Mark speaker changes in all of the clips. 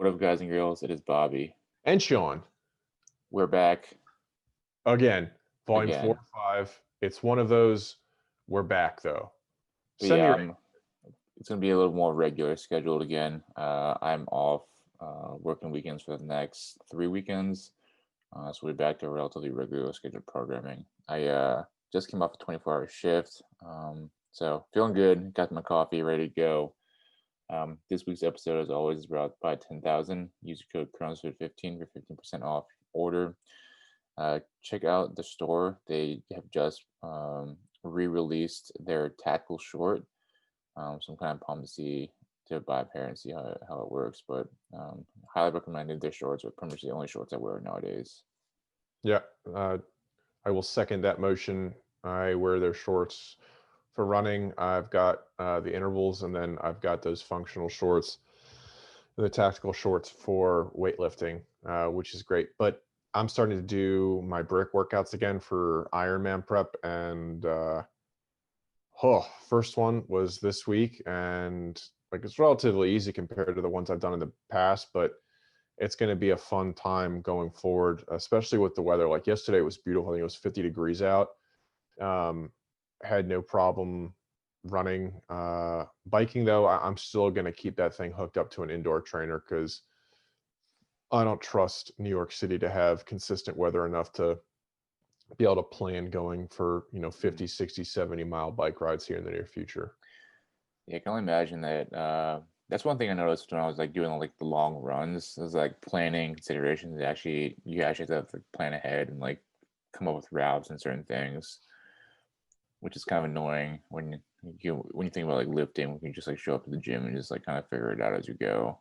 Speaker 1: What up, guys and girls? It is Bobby.
Speaker 2: And Sean,
Speaker 1: We're back
Speaker 2: again, volume four
Speaker 1: again.
Speaker 2: or five. It's one of those. We're back though.
Speaker 1: But
Speaker 2: Semi.
Speaker 1: yeah, it's gonna be a little more regular scheduled again. I'm off working weekends for the next 3 weekends, so we're back to relatively regular scheduled programming. I just came off a 24-hour shift, so feeling good. Got my coffee ready to go. This week's episode, as always, is brought by 10,000. Use code Cronus15 for 15% off order. Check out the store. They have just re-released their tactical short. So I'm kind of pumped to buy a pair and see how it works. But highly recommended. Their shorts are pretty much the only shorts I wear nowadays.
Speaker 2: Yeah, I will second that motion. I wear their shorts for running. I've got the intervals, and then I've got those functional shorts, the tactical shorts for weightlifting, which is great. But I'm starting to do my brick workouts again for Ironman prep, and first one was this week, and like it's relatively easy compared to the ones I've done in the past, but it's going to be a fun time going forward, especially with the weather. Like yesterday, it was beautiful. I think it was 50 degrees out. Had no problem running. Biking, though, I'm still going to keep that thing hooked up to an indoor trainer because I don't trust New York City to have consistent weather enough to be able to plan going for 50, 60, 70-mile bike rides here in the near future.
Speaker 1: Yeah, I can only imagine that. That's one thing I noticed when I was like doing like the long runs. Is like planning considerations. You actually have to plan ahead and like come up with routes and certain things, which is kind of annoying when you think about like lifting. We can just like show up to the gym and just like kind of figure it out as you go.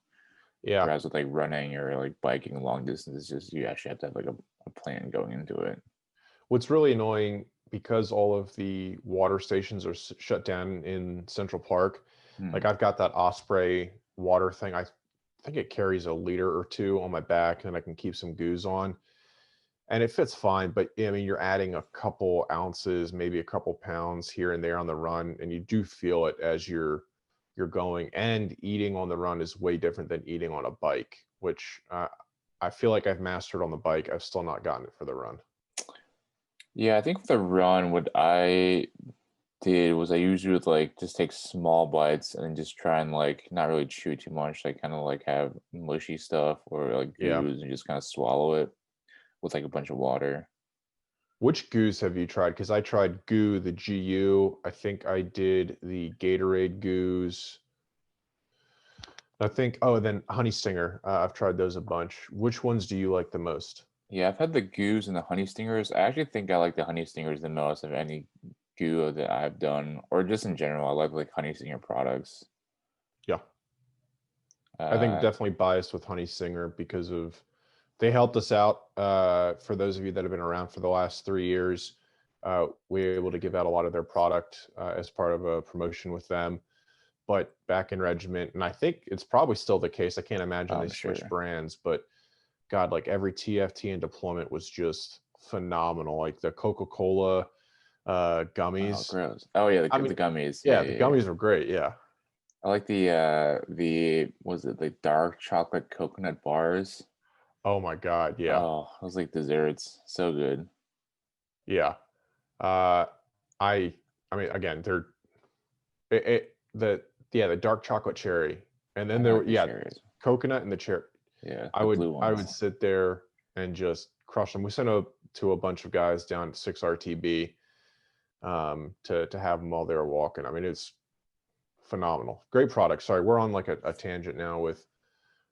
Speaker 2: Yeah.
Speaker 1: Whereas with like running or like biking long distance, it's just you actually have to have like a plan going into it.
Speaker 2: What's really annoying, because all of the water stations are shut down in Central Park, like I've got that Osprey water thing. I think it carries a liter or two on my back, and I can keep some goos on, and it fits fine. But I mean, you're adding a couple ounces, maybe a couple pounds here and there on the run, and you do feel it as you're going. And eating on the run is way different than eating on a bike, which I feel like I've mastered on the bike. I've still not gotten it for the run.
Speaker 1: Yeah, I think for the run, what I did was I usually would like just take small bites and just try and like not really chew too much, like kind of like have mushy stuff or like
Speaker 2: Yeah.
Speaker 1: goos and just kind of swallow it with like a bunch of water.
Speaker 2: Which goos have you tried? Because I tried goo, the GU. I think I did the Gatorade goos. I think, oh, and then Honey Stinger. I've tried those a bunch. Which ones do you like the most?
Speaker 1: Yeah, I've had the goos and the honey stingers. I actually think I like the honey stingers the most of any goo that I've done, or just in general. I like honey stinger products.
Speaker 2: Yeah, I think
Speaker 1: Uh,
Speaker 2: definitely biased with Honey Stinger because of they helped us out. For those of you that have been around for the last 3 years, we were able to give out a lot of their product as part of a promotion with them. But back in Regiment, and I think it's probably still the case. I can't imagine they
Speaker 1: I'm
Speaker 2: switched
Speaker 1: sure.
Speaker 2: brands, but God, like every TFT and deployment was just phenomenal. Like the Coca-Cola
Speaker 1: Oh,
Speaker 2: gummies.
Speaker 1: gross. Oh yeah,
Speaker 2: I
Speaker 1: the
Speaker 2: mean,
Speaker 1: gummies. Yeah,
Speaker 2: yeah, the
Speaker 1: yeah, yeah.
Speaker 2: gummies were great. Yeah.
Speaker 1: I like the was it the dark chocolate coconut bars?
Speaker 2: Oh my God. Yeah.
Speaker 1: Oh, those like desserts. So good.
Speaker 2: Yeah. Uh, I, I mean, again, they're the the dark chocolate cherry, and
Speaker 1: I
Speaker 2: then
Speaker 1: don't
Speaker 2: there,
Speaker 1: like the
Speaker 2: yeah,
Speaker 1: cherries.
Speaker 2: coconut and the cherry.
Speaker 1: Yeah,
Speaker 2: I
Speaker 1: the
Speaker 2: would
Speaker 1: blue
Speaker 2: I would
Speaker 1: ones.
Speaker 2: sit there and just crush them. We sent to a bunch of guys down at 6RTB to have them while they were walking. I mean, it's phenomenal. Great product. Sorry, we're on like a tangent now with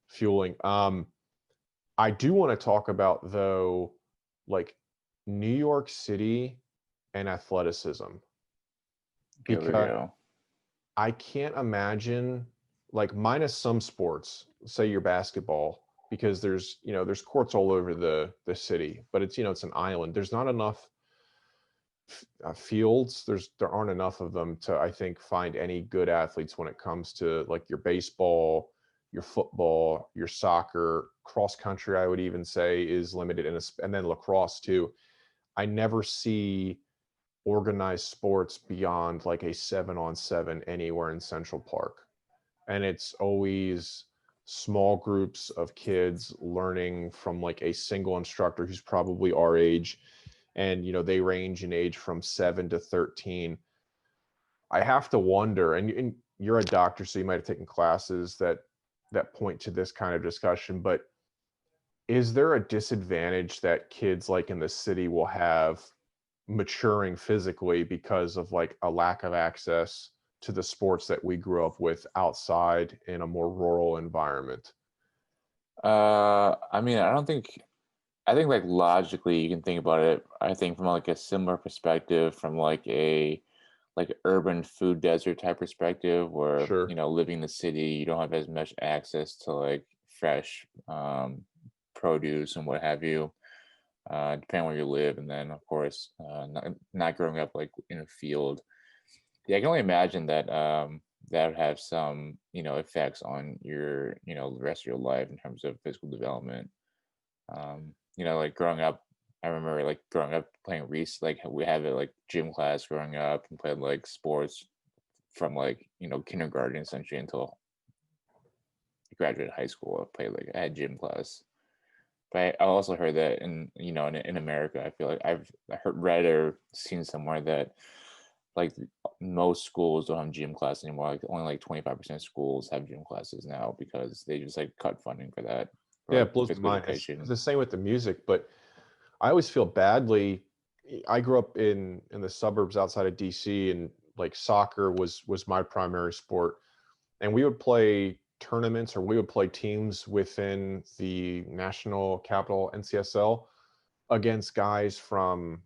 Speaker 2: fueling. I do want to talk about, though, like New York City and athleticism,
Speaker 1: Here we
Speaker 2: because
Speaker 1: go.
Speaker 2: I can't imagine, like, minus some sports, say your basketball, because there's courts all over the city, but it's an island. There's not enough fields. There aren't enough of them to, I think, find any good athletes when it comes to like your baseball, your football, your soccer, cross country. I would even say is limited, and then lacrosse too. I never see organized sports beyond like a 7-on-7 anywhere in Central Park, and it's always small groups of kids learning from like a single instructor who's probably our age, and they range in age from 7 to 13. I have to wonder, and you're a doctor, so you might have taken classes that point to this kind of discussion, but is there a disadvantage that kids like in the city will have maturing physically because of like a lack of access to the sports that we grew up with outside in a more rural environment?
Speaker 1: I mean, I think like logically you can think about it. I think from like a similar perspective, from like urban food desert type perspective, where
Speaker 2: Sure.
Speaker 1: living in the city, you don't have as much access to like fresh produce and what have you, depending where you live. And then of course, not growing up like in a field. Yeah, I can only imagine that that would have some effects on your the rest of your life in terms of physical development. Like growing up, I remember like growing up playing like we had a like gym class growing up and played like sports from like kindergarten essentially until I graduated high school. I had gym class. But I also heard that in America, I feel like read or seen somewhere that like most schools don't have gym class anymore. Like only like 25% of schools have gym classes now because they just like cut funding for that, for
Speaker 2: Yeah,
Speaker 1: like
Speaker 2: it blows
Speaker 1: physical
Speaker 2: my mind. It's
Speaker 1: education.
Speaker 2: the same with the music, but I always feel badly. I grew up in the suburbs outside of DC, and like soccer was my primary sport, and we would play tournaments, or we would play teams within the national capital NCSL against guys from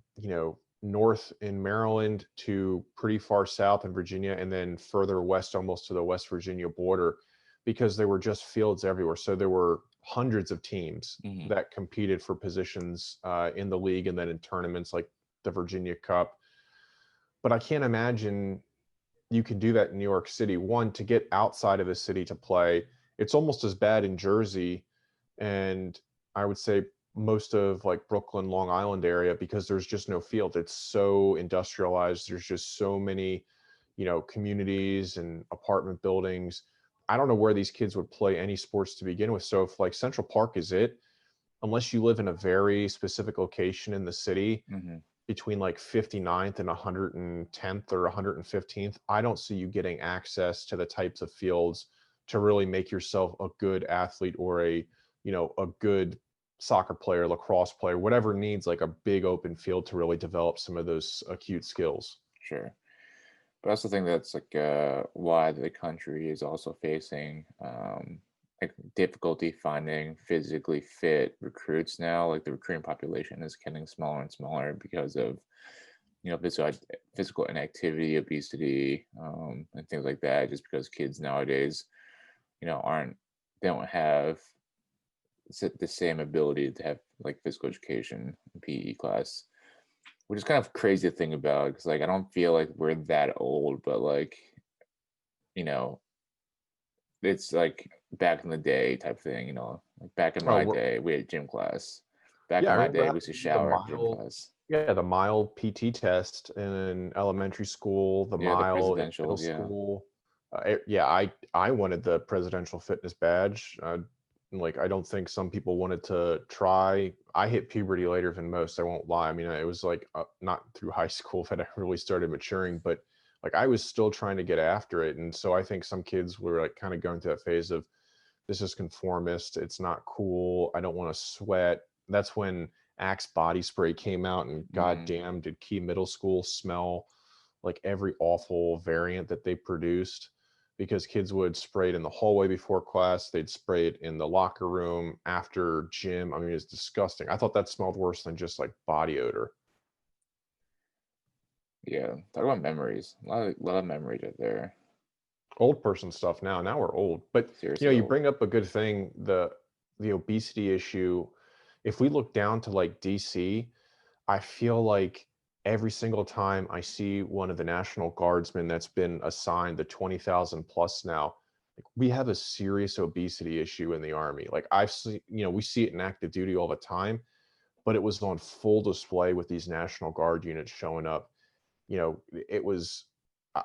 Speaker 2: north in Maryland to pretty far south in Virginia, and then further west almost to the West Virginia border, because there were just fields everywhere. So there were hundreds of teams
Speaker 1: Hmm.
Speaker 2: that competed for positions in the league and then in tournaments like the Virginia Cup. But I can't imagine you can do that in New York City. One, to get outside of the city to play, it's almost as bad in Jersey, and I would say most of like Brooklyn, Long Island area, because there's just no field. It's so industrialized. There's just so many, communities and apartment buildings. I don't know where these kids would play any sports to begin with. So if like Central Park is it, unless you live in a very specific location in the city,
Speaker 1: Hmm.
Speaker 2: between like 59th and 110th or 115th, I don't see you getting access to the types of fields to really make yourself a good athlete, or a good soccer player, lacrosse player, whatever needs like a big open field to really develop some of those acute skills.
Speaker 1: Sure. But I also think that's like why the country is also facing like difficulty finding physically fit recruits now. Like the recruiting population is getting smaller and smaller because of physical inactivity, obesity, and things like that. Just because kids nowadays, aren't they don't have the same ability to have like physical education in PE class, which is kind of crazy to think about because like I don't feel like we're that old, but like you know it's like back in the day type thing. Like back in
Speaker 2: Oh,
Speaker 1: my day we had gym class. Back
Speaker 2: yeah,
Speaker 1: in
Speaker 2: I
Speaker 1: my
Speaker 2: remember
Speaker 1: day we
Speaker 2: having
Speaker 1: used to
Speaker 2: to do the
Speaker 1: shower after gym
Speaker 2: mile.
Speaker 1: class.
Speaker 2: Yeah, the mile PT test in elementary school, the
Speaker 1: Yeah, the
Speaker 2: mile in middle
Speaker 1: presidentials. Yeah.
Speaker 2: school. Yeah, I wanted the presidential fitness badge. Like, I don't think some people wanted to try. I hit puberty later than most. I won't lie. I mean, it was like not through high school that I really started maturing, but like I was still trying to get after it. And so I think some kids were like kind of going through that phase of, this is conformist. It's not cool. I don't want to sweat. That's when Axe body spray came out, and
Speaker 1: Hmm.
Speaker 2: goddamn, did Key Middle School smell like every awful variant that they produced, because kids would spray it in the hallway before class. They'd spray it in the locker room after gym. I mean, it's disgusting. I thought that smelled worse than just like body odor.
Speaker 1: Yeah. Talk about memories. A lot of memories right there.
Speaker 2: Old person stuff now. Now we're old. But
Speaker 1: Seriously
Speaker 2: you
Speaker 1: old.
Speaker 2: bring up a good thing, the obesity issue. If we look down to like DC, I feel like every single time I see one of the National Guardsmen that's been assigned the 20,000 plus now, like we have a serious obesity issue in the Army. Like I've seen, we see it in active duty all the time, but it was on full display with these National Guard units showing up. It was,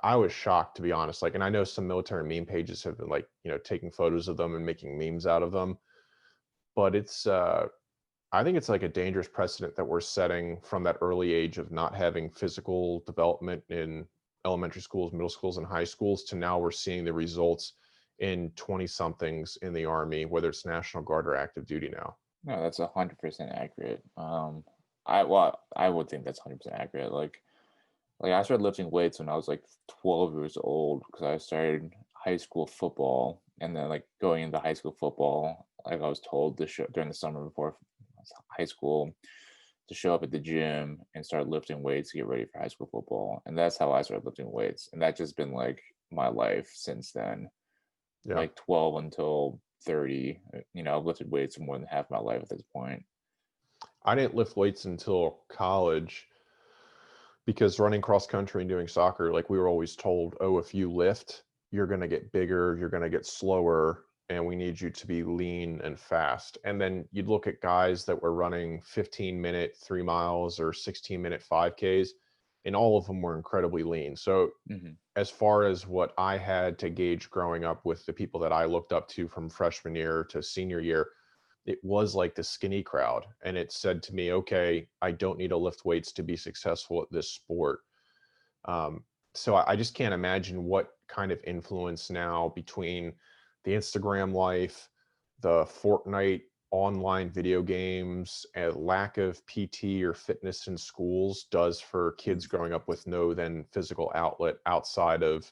Speaker 2: I was shocked, to be honest. Like, and I know some military meme pages have been like, taking photos of them and making memes out of them. But I think it's like a dangerous precedent that we're setting from that early age of not having physical development in elementary schools, middle schools, and high schools to now we're seeing the results in 20 somethings in the Army, whether it's National Guard or active duty now.
Speaker 1: No, that's 100% accurate. I would think that's 100% accurate. Like I started lifting weights when I was like 12 years old because I started high school football, and then like going into high school football, like I was told to show during the summer before high school to show up at the gym and start lifting weights to get ready for high school football, and that's how I started lifting weights, and that's just been like my life since then,
Speaker 2: Yeah.
Speaker 1: like 12 until 30. I've lifted weights for more than half my life at this point.
Speaker 2: I didn't lift weights until college because running cross country and doing soccer, like we were always told, oh, if you lift, you're going to get bigger, you're going to get slower, and we need you to be lean and fast. And then you'd look at guys that were running 15-minute 3 miles or 16-minute 5Ks, and all of them were incredibly lean. So,
Speaker 1: Hmm.
Speaker 2: as far as what I had to gauge growing up with the people that I looked up to from freshman year to senior year, it was like the skinny crowd. And it said to me, okay, I don't need to lift weights to be successful at this sport. Um, so I just can't imagine what kind of influence now between the Instagram life, the Fortnite online video games, and lack of PT or fitness in schools does for kids growing up with no then physical outlet outside of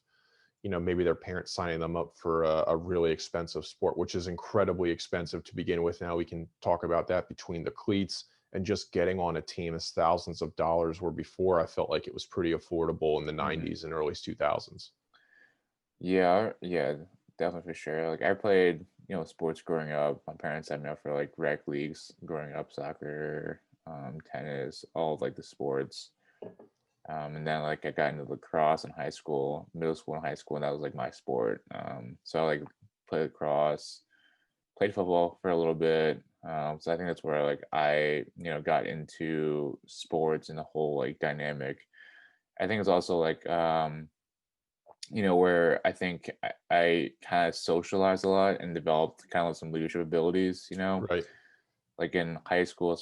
Speaker 2: maybe their parents signing them up for a really expensive sport, which is incredibly expensive to begin with. Now we can talk about that between the cleats and just getting on a team is thousands of dollars, where before I felt like it was pretty affordable in the
Speaker 1: Hmm.
Speaker 2: 90s and early 2000s.
Speaker 1: Yeah, yeah, definitely for sure. Like I played, sports growing up. My parents had me up for like rec leagues growing up, soccer, tennis, all of, like the sports. And then like I got into lacrosse in high school, middle school and high school, and that was like my sport. So I like played lacrosse, played football for a little bit. So I think that's where like I, got into sports and the whole like dynamic. I think it's also like where I think I kind of socialized a lot and developed kind of some leadership abilities,
Speaker 2: Right.
Speaker 1: like in high school,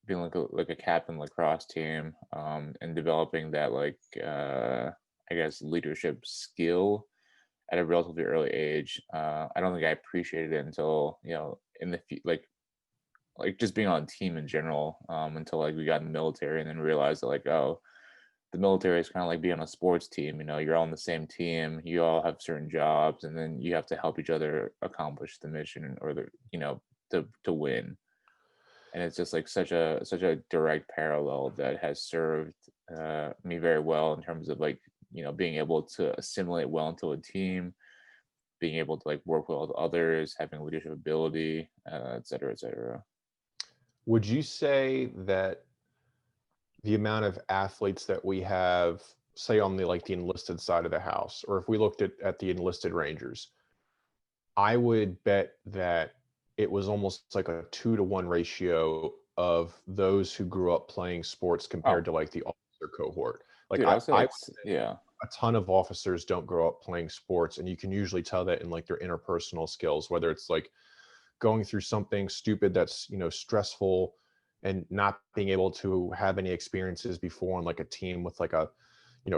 Speaker 1: being like a captain lacrosse team, and developing that like, I guess, leadership skill at a relatively early age. I don't think I appreciated it until, in the, like just being on a team in general, until like we got in the military and then realized that like, oh, the military is kind of like being on a sports team. You're all on the same team, you all have certain jobs, and then you have to help each other accomplish the mission or the, to win. And it's just like such a direct parallel that has served me very well in terms of like, being able to assimilate well into a team, being able to like work well with others, having leadership ability, et cetera, et cetera.
Speaker 2: Would you say that the amount of athletes that we have, say on the enlisted side of the house, or if we looked at the enlisted Rangers, I would bet that it was almost like a 2-to-1 ratio of those who grew up playing sports compared
Speaker 1: Oh,
Speaker 2: to like the officer cohort. Like
Speaker 1: dude, I would say
Speaker 2: I
Speaker 1: like,
Speaker 2: would say
Speaker 1: yeah.
Speaker 2: a ton of officers don't grow up playing sports, and you can usually tell that in like their interpersonal skills, whether it's like going through something stupid that's stressful and not being able to have any experiences before on like a team with like a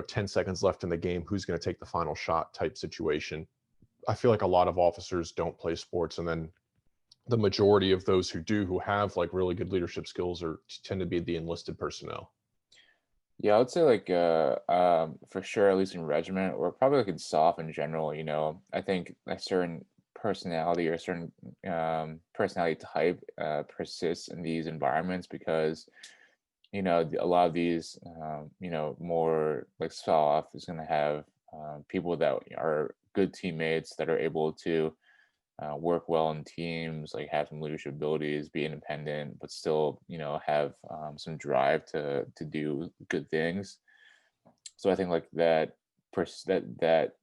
Speaker 2: 10 seconds left in the game, who's going to take the final shot type situation. I feel like a lot of officers don't play sports, and then the majority of those who do, who have like really good leadership skills, are tend to be the enlisted personnel.
Speaker 1: Yeah, I would say like for sure, at least in regiment or probably like in SOF in general, I think a certain personality or a certain personality type persists in these environments because a lot of these more like SOF is going to have people that are good teammates that are able to work well in teams, like have some leadership abilities, be independent, but still, have some drive to do good things. So I think like that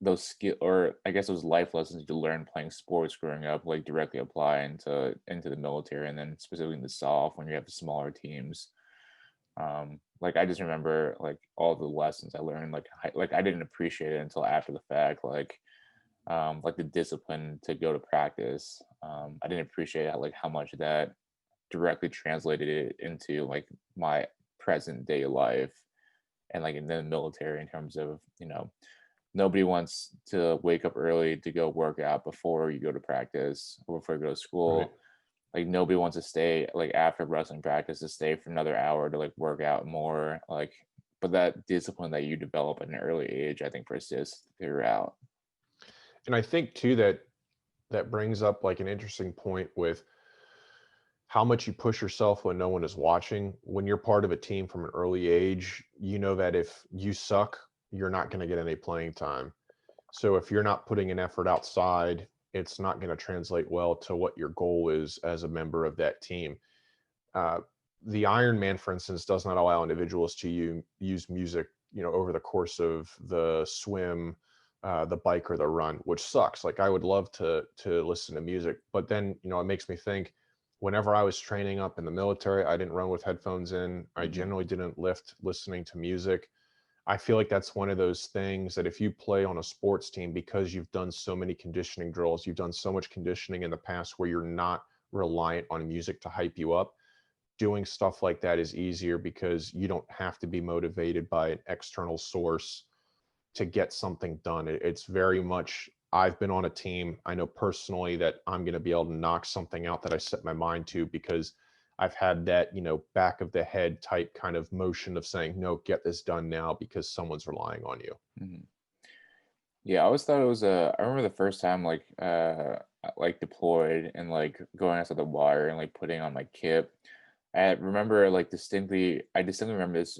Speaker 1: those skill, or I guess those life lessons you learn playing sports growing up, like directly apply into the military, and then specifically in the SOF when you have smaller teams. like I just remember like all the lessons I learned. Like I didn't appreciate it until after the fact. Like the discipline to go to practice. I didn't appreciate how much that directly translated it into like my present day life and like in the military in terms of, nobody wants to wake up early to go work out before you go to practice or before you go to
Speaker 2: Right.
Speaker 1: school. Like nobody wants to stay like after wrestling practice to stay for another hour to like work out more. But that discipline that you develop at an early age, I think persists throughout.
Speaker 2: And I think too that that brings up like an interesting point with how much you push yourself when no one is watching. When you're part of a team from an early age, you know that if you suck, you're not going to get any playing time. So if you're not putting an effort outside, it's not going to translate well to what your goal is as a member of that team. Uh, the Iron Man, for instance, does not allow individuals to use music, over the course of the swim, the bike, or the run, which sucks. Like I would love to listen to music, but then it makes me think. Whenever I was training up in the military, I didn't run with headphones in. I
Speaker 1: Hmm.
Speaker 2: generally didn't lift listening to music. I feel like that's one of those things that if you play on a sports team because you've done so many conditioning drills, you've done so much conditioning in the past where you're not reliant on music to hype you up, doing stuff like that is easier because you don't have to be motivated by an external source to get something done. It's very much, I've been on a team. I know personally that I'm going to be able to knock something out that I set my mind to because I've had that, back of the head type kind of motion of saying, no, get this done now because someone's relying on you.
Speaker 1: Hmm. Yeah, I always thought it was I remember the first time like deployed and like going outside the wire and like putting on my kit. I remember like I distinctly remember this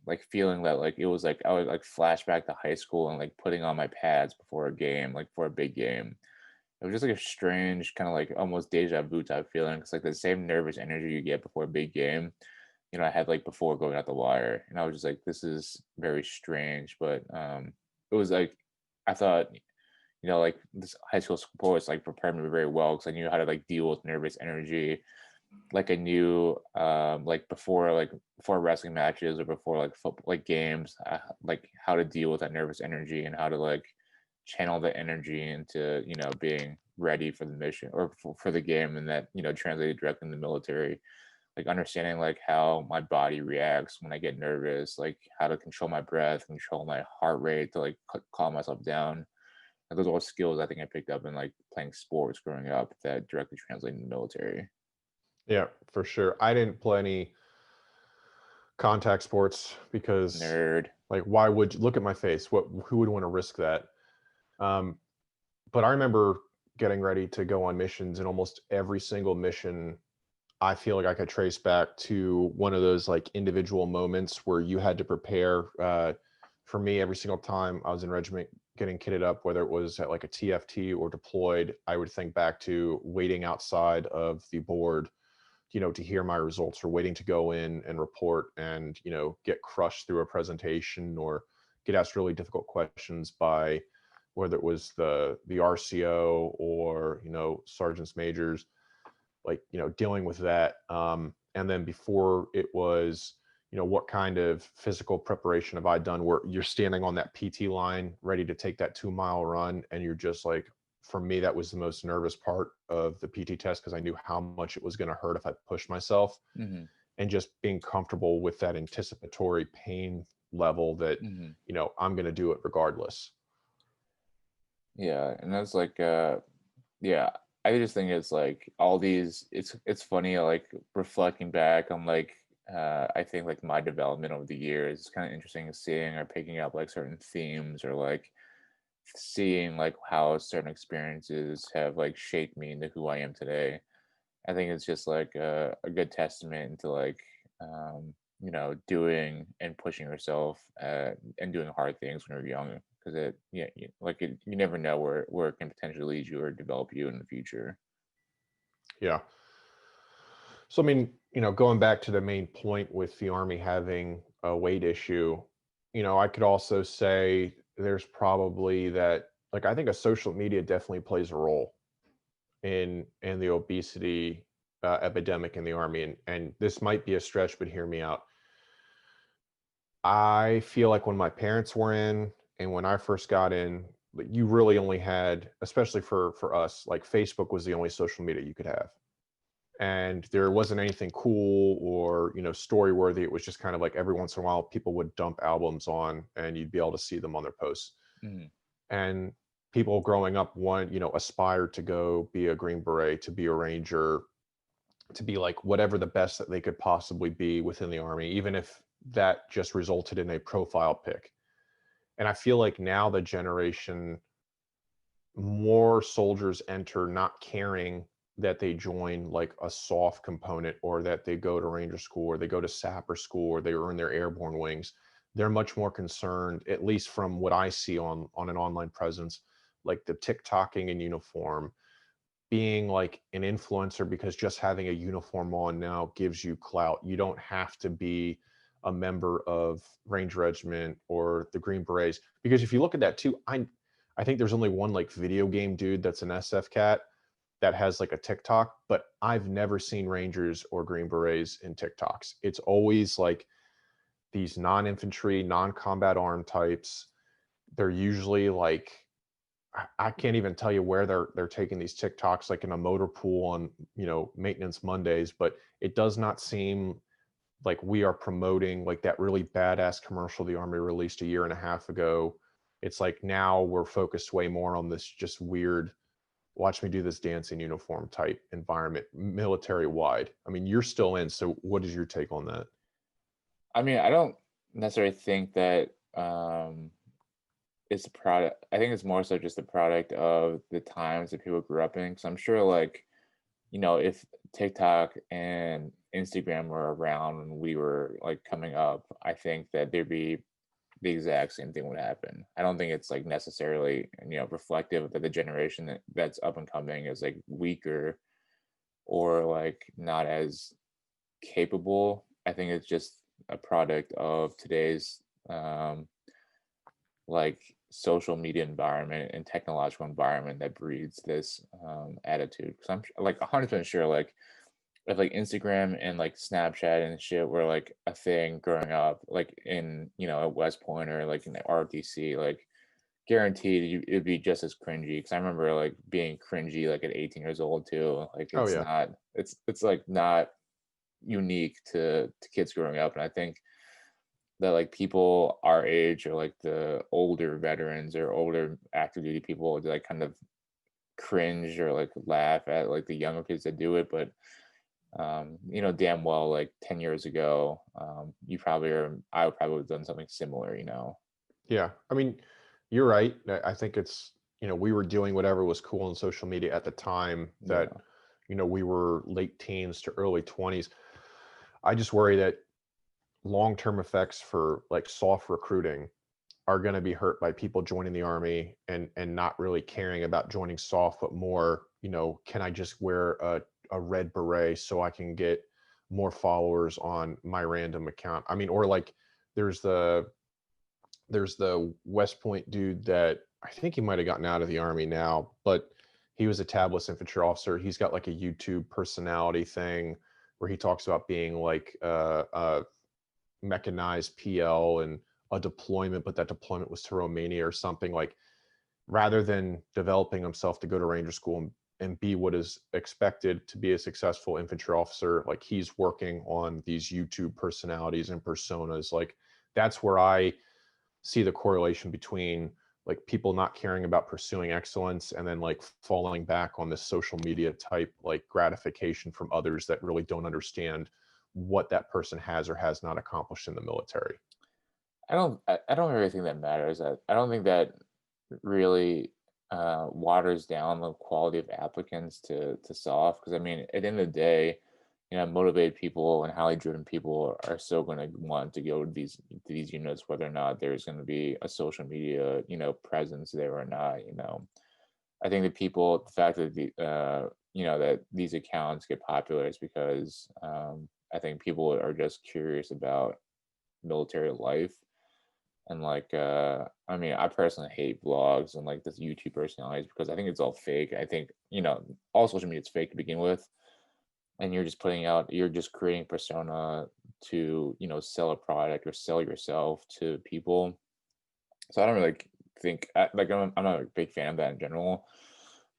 Speaker 1: like feeling that like it was like I would like flash back to high school and like putting on my pads before a game, like for a big game. It was just like a strange kind of like almost deja vu type feeling. It's like the same nervous energy you get before a big game, I had like before going out the wire. And I was just like, this is very strange. But it was like I thought, like this high school sports like prepared me very well because I knew how to like deal with nervous energy. Like I knew before wrestling matches or before like football like games, like how to deal with that nervous energy and how to like channel the energy into being ready for the mission or for the game, and that translated directly in the military, like understanding like how my body reacts when I get nervous, like how to control my breath, control my heart rate to like calm myself down. And those are all skills I think I picked up in like playing sports growing up that directly translate in the military.
Speaker 2: Yeah, for sure. I didn't play any contact sports because,
Speaker 1: Nerd.
Speaker 2: like, why would you look at my face? Who would want to risk that? Um, but I remember getting ready to go on missions, and almost every single mission I feel like I could trace back to one of those like individual moments where you had to prepare. For me, every single time I was in regiment getting kitted up, whether it was at like a TFT or deployed, I would think back to waiting outside of the board, to hear my results, or waiting to go in and report and, get crushed through a presentation or get asked really difficult questions by whether it was the RCO or, sergeants majors, like dealing with that, and then before it was, what kind of physical preparation have I done where you're standing on that PT line ready to take that 2 mile run, and you're just like, for me that was the most nervous part of the PT test because I knew how much it was going to hurt if I pushed myself,
Speaker 1: Hmm.
Speaker 2: and just being comfortable with that anticipatory pain level that
Speaker 1: Hmm.
Speaker 2: I'm going to do it regardless.
Speaker 1: Yeah, and that's like yeah, I just think it's like all these it's funny like reflecting back on like I think like my development over the years. It's kind of interesting seeing or picking up like certain themes or like seeing like how certain experiences have like shaped me into who I am today. I think it's just like a good testament to like doing and pushing yourself and doing hard things when you're young, because you never know where it can potentially lead you or develop you in the future.
Speaker 2: Yeah. So, I mean, going back to the main point with the Army having a weight issue, I could also say there's probably that, like, I think a social media definitely plays a role in the obesity epidemic in the Army. And this might be a stretch, but hear me out. I feel like when my parents were in and when I first got in, like, you really only had, especially for us, like Facebook was the only social media you could have. And there wasn't anything cool or, story worthy. It was just kind of like every once in a while people would dump albums on and you'd be able to see them on their posts.
Speaker 1: Mhm.
Speaker 2: And people growing up want, aspired to go be a Green Beret, to be a Ranger, to be like whatever the best that they could possibly be within the Army, even if that just resulted in a profile pic. And I feel like now the generation, more soldiers enter not caring that they join like a soft component or that they go to Ranger school or they go to sapper school or they earn their airborne wings. They're much more concerned, at least from what I see on an online presence, like the TikToking in uniform, being like an influencer, because just having a uniform on now gives you clout. You don't have to be a member of Range Regiment or the Green Berets, because if you look at that too, I think there's only one like video game dude that's an SF cat that has like a TikTok, but I've never seen Rangers or Green Berets in TikToks. It's always like these non-infantry, non-combat arm types. They're usually like, I can't even tell you where they're taking these TikToks, like in a motor pool on, maintenance Mondays, but it does not seem like we are promoting like that really badass commercial the Army released a year and a half ago. It's like now we're focused way more on this just weird, watch me do this dance in uniform type environment, military wide. I mean, you're still in, so what is your take on that?
Speaker 1: I mean, I don't necessarily think that it's a product. I think it's more so just a product of the times that people grew up in. Because I'm sure, like, if TikTok and Instagram were around when we were like coming up, I think that there'd be the exact same thing would happen. I don't think it's like necessarily, reflective that the generation that's up and coming is like weaker or like not as capable. I think it's just a product of today's like social media environment and technological environment that breeds this attitude. Because I'm like 100% sure, like if like Instagram and like Snapchat and shit were like a thing growing up, like in at West Point or like in the RTC, like guaranteed it'd be just as cringy. Because I remember like being cringy like at 18 years old too. Like
Speaker 2: Oh
Speaker 1: it's
Speaker 2: yeah.
Speaker 1: not, it's like not unique to kids growing up, and I think that like people our age or like the older veterans or older active duty people like kind of cringe or like laugh at like the younger kids that do it, but damn well like 10 years ago, you probably or I would probably have done something similar.
Speaker 2: Yeah. I mean, you're right. I think it's, we were doing whatever was cool on social media at the time that,
Speaker 1: Yeah.
Speaker 2: we were late teens to early 20s. I just worry that long-term effects for like soft recruiting are going to be hurt by people joining the Army and not really caring about joining soft, but more, can I just wear a red beret so I can get more followers on my random account? I mean, or like there's the there's the West Point dude that I think he might have gotten out of the Army now, but he was a tabless infantry officer. He's got like a YouTube personality thing where he talks about being like a mechanized PL and a deployment, but that deployment was to Romania or something. Like, rather than developing himself to go to Ranger School and be what is expected to be a successful infantry officer, like he's working on these YouTube personalities and personas. Like, that's where I see the correlation between like people not caring about pursuing excellence and then like falling back on this social media type like gratification from others that really don't understand what that person has or has not accomplished in the military.
Speaker 1: I don't really think that matters. I don't think that really waters down the quality of applicants to soft, because I mean at the end of the day, motivated people and highly driven people are still going to want to go to these units, whether or not there's going to be a social media presence there or not. I think the fact that that these accounts get popular is because I think people are just curious about military life. And like I mean, I personally hate vlogs and like this YouTube personalities because I think it's all fake. I think all social media is fake to begin with, and you're just creating persona to, sell a product or sell yourself to people. So I don't really think I'm not a big fan of that in general.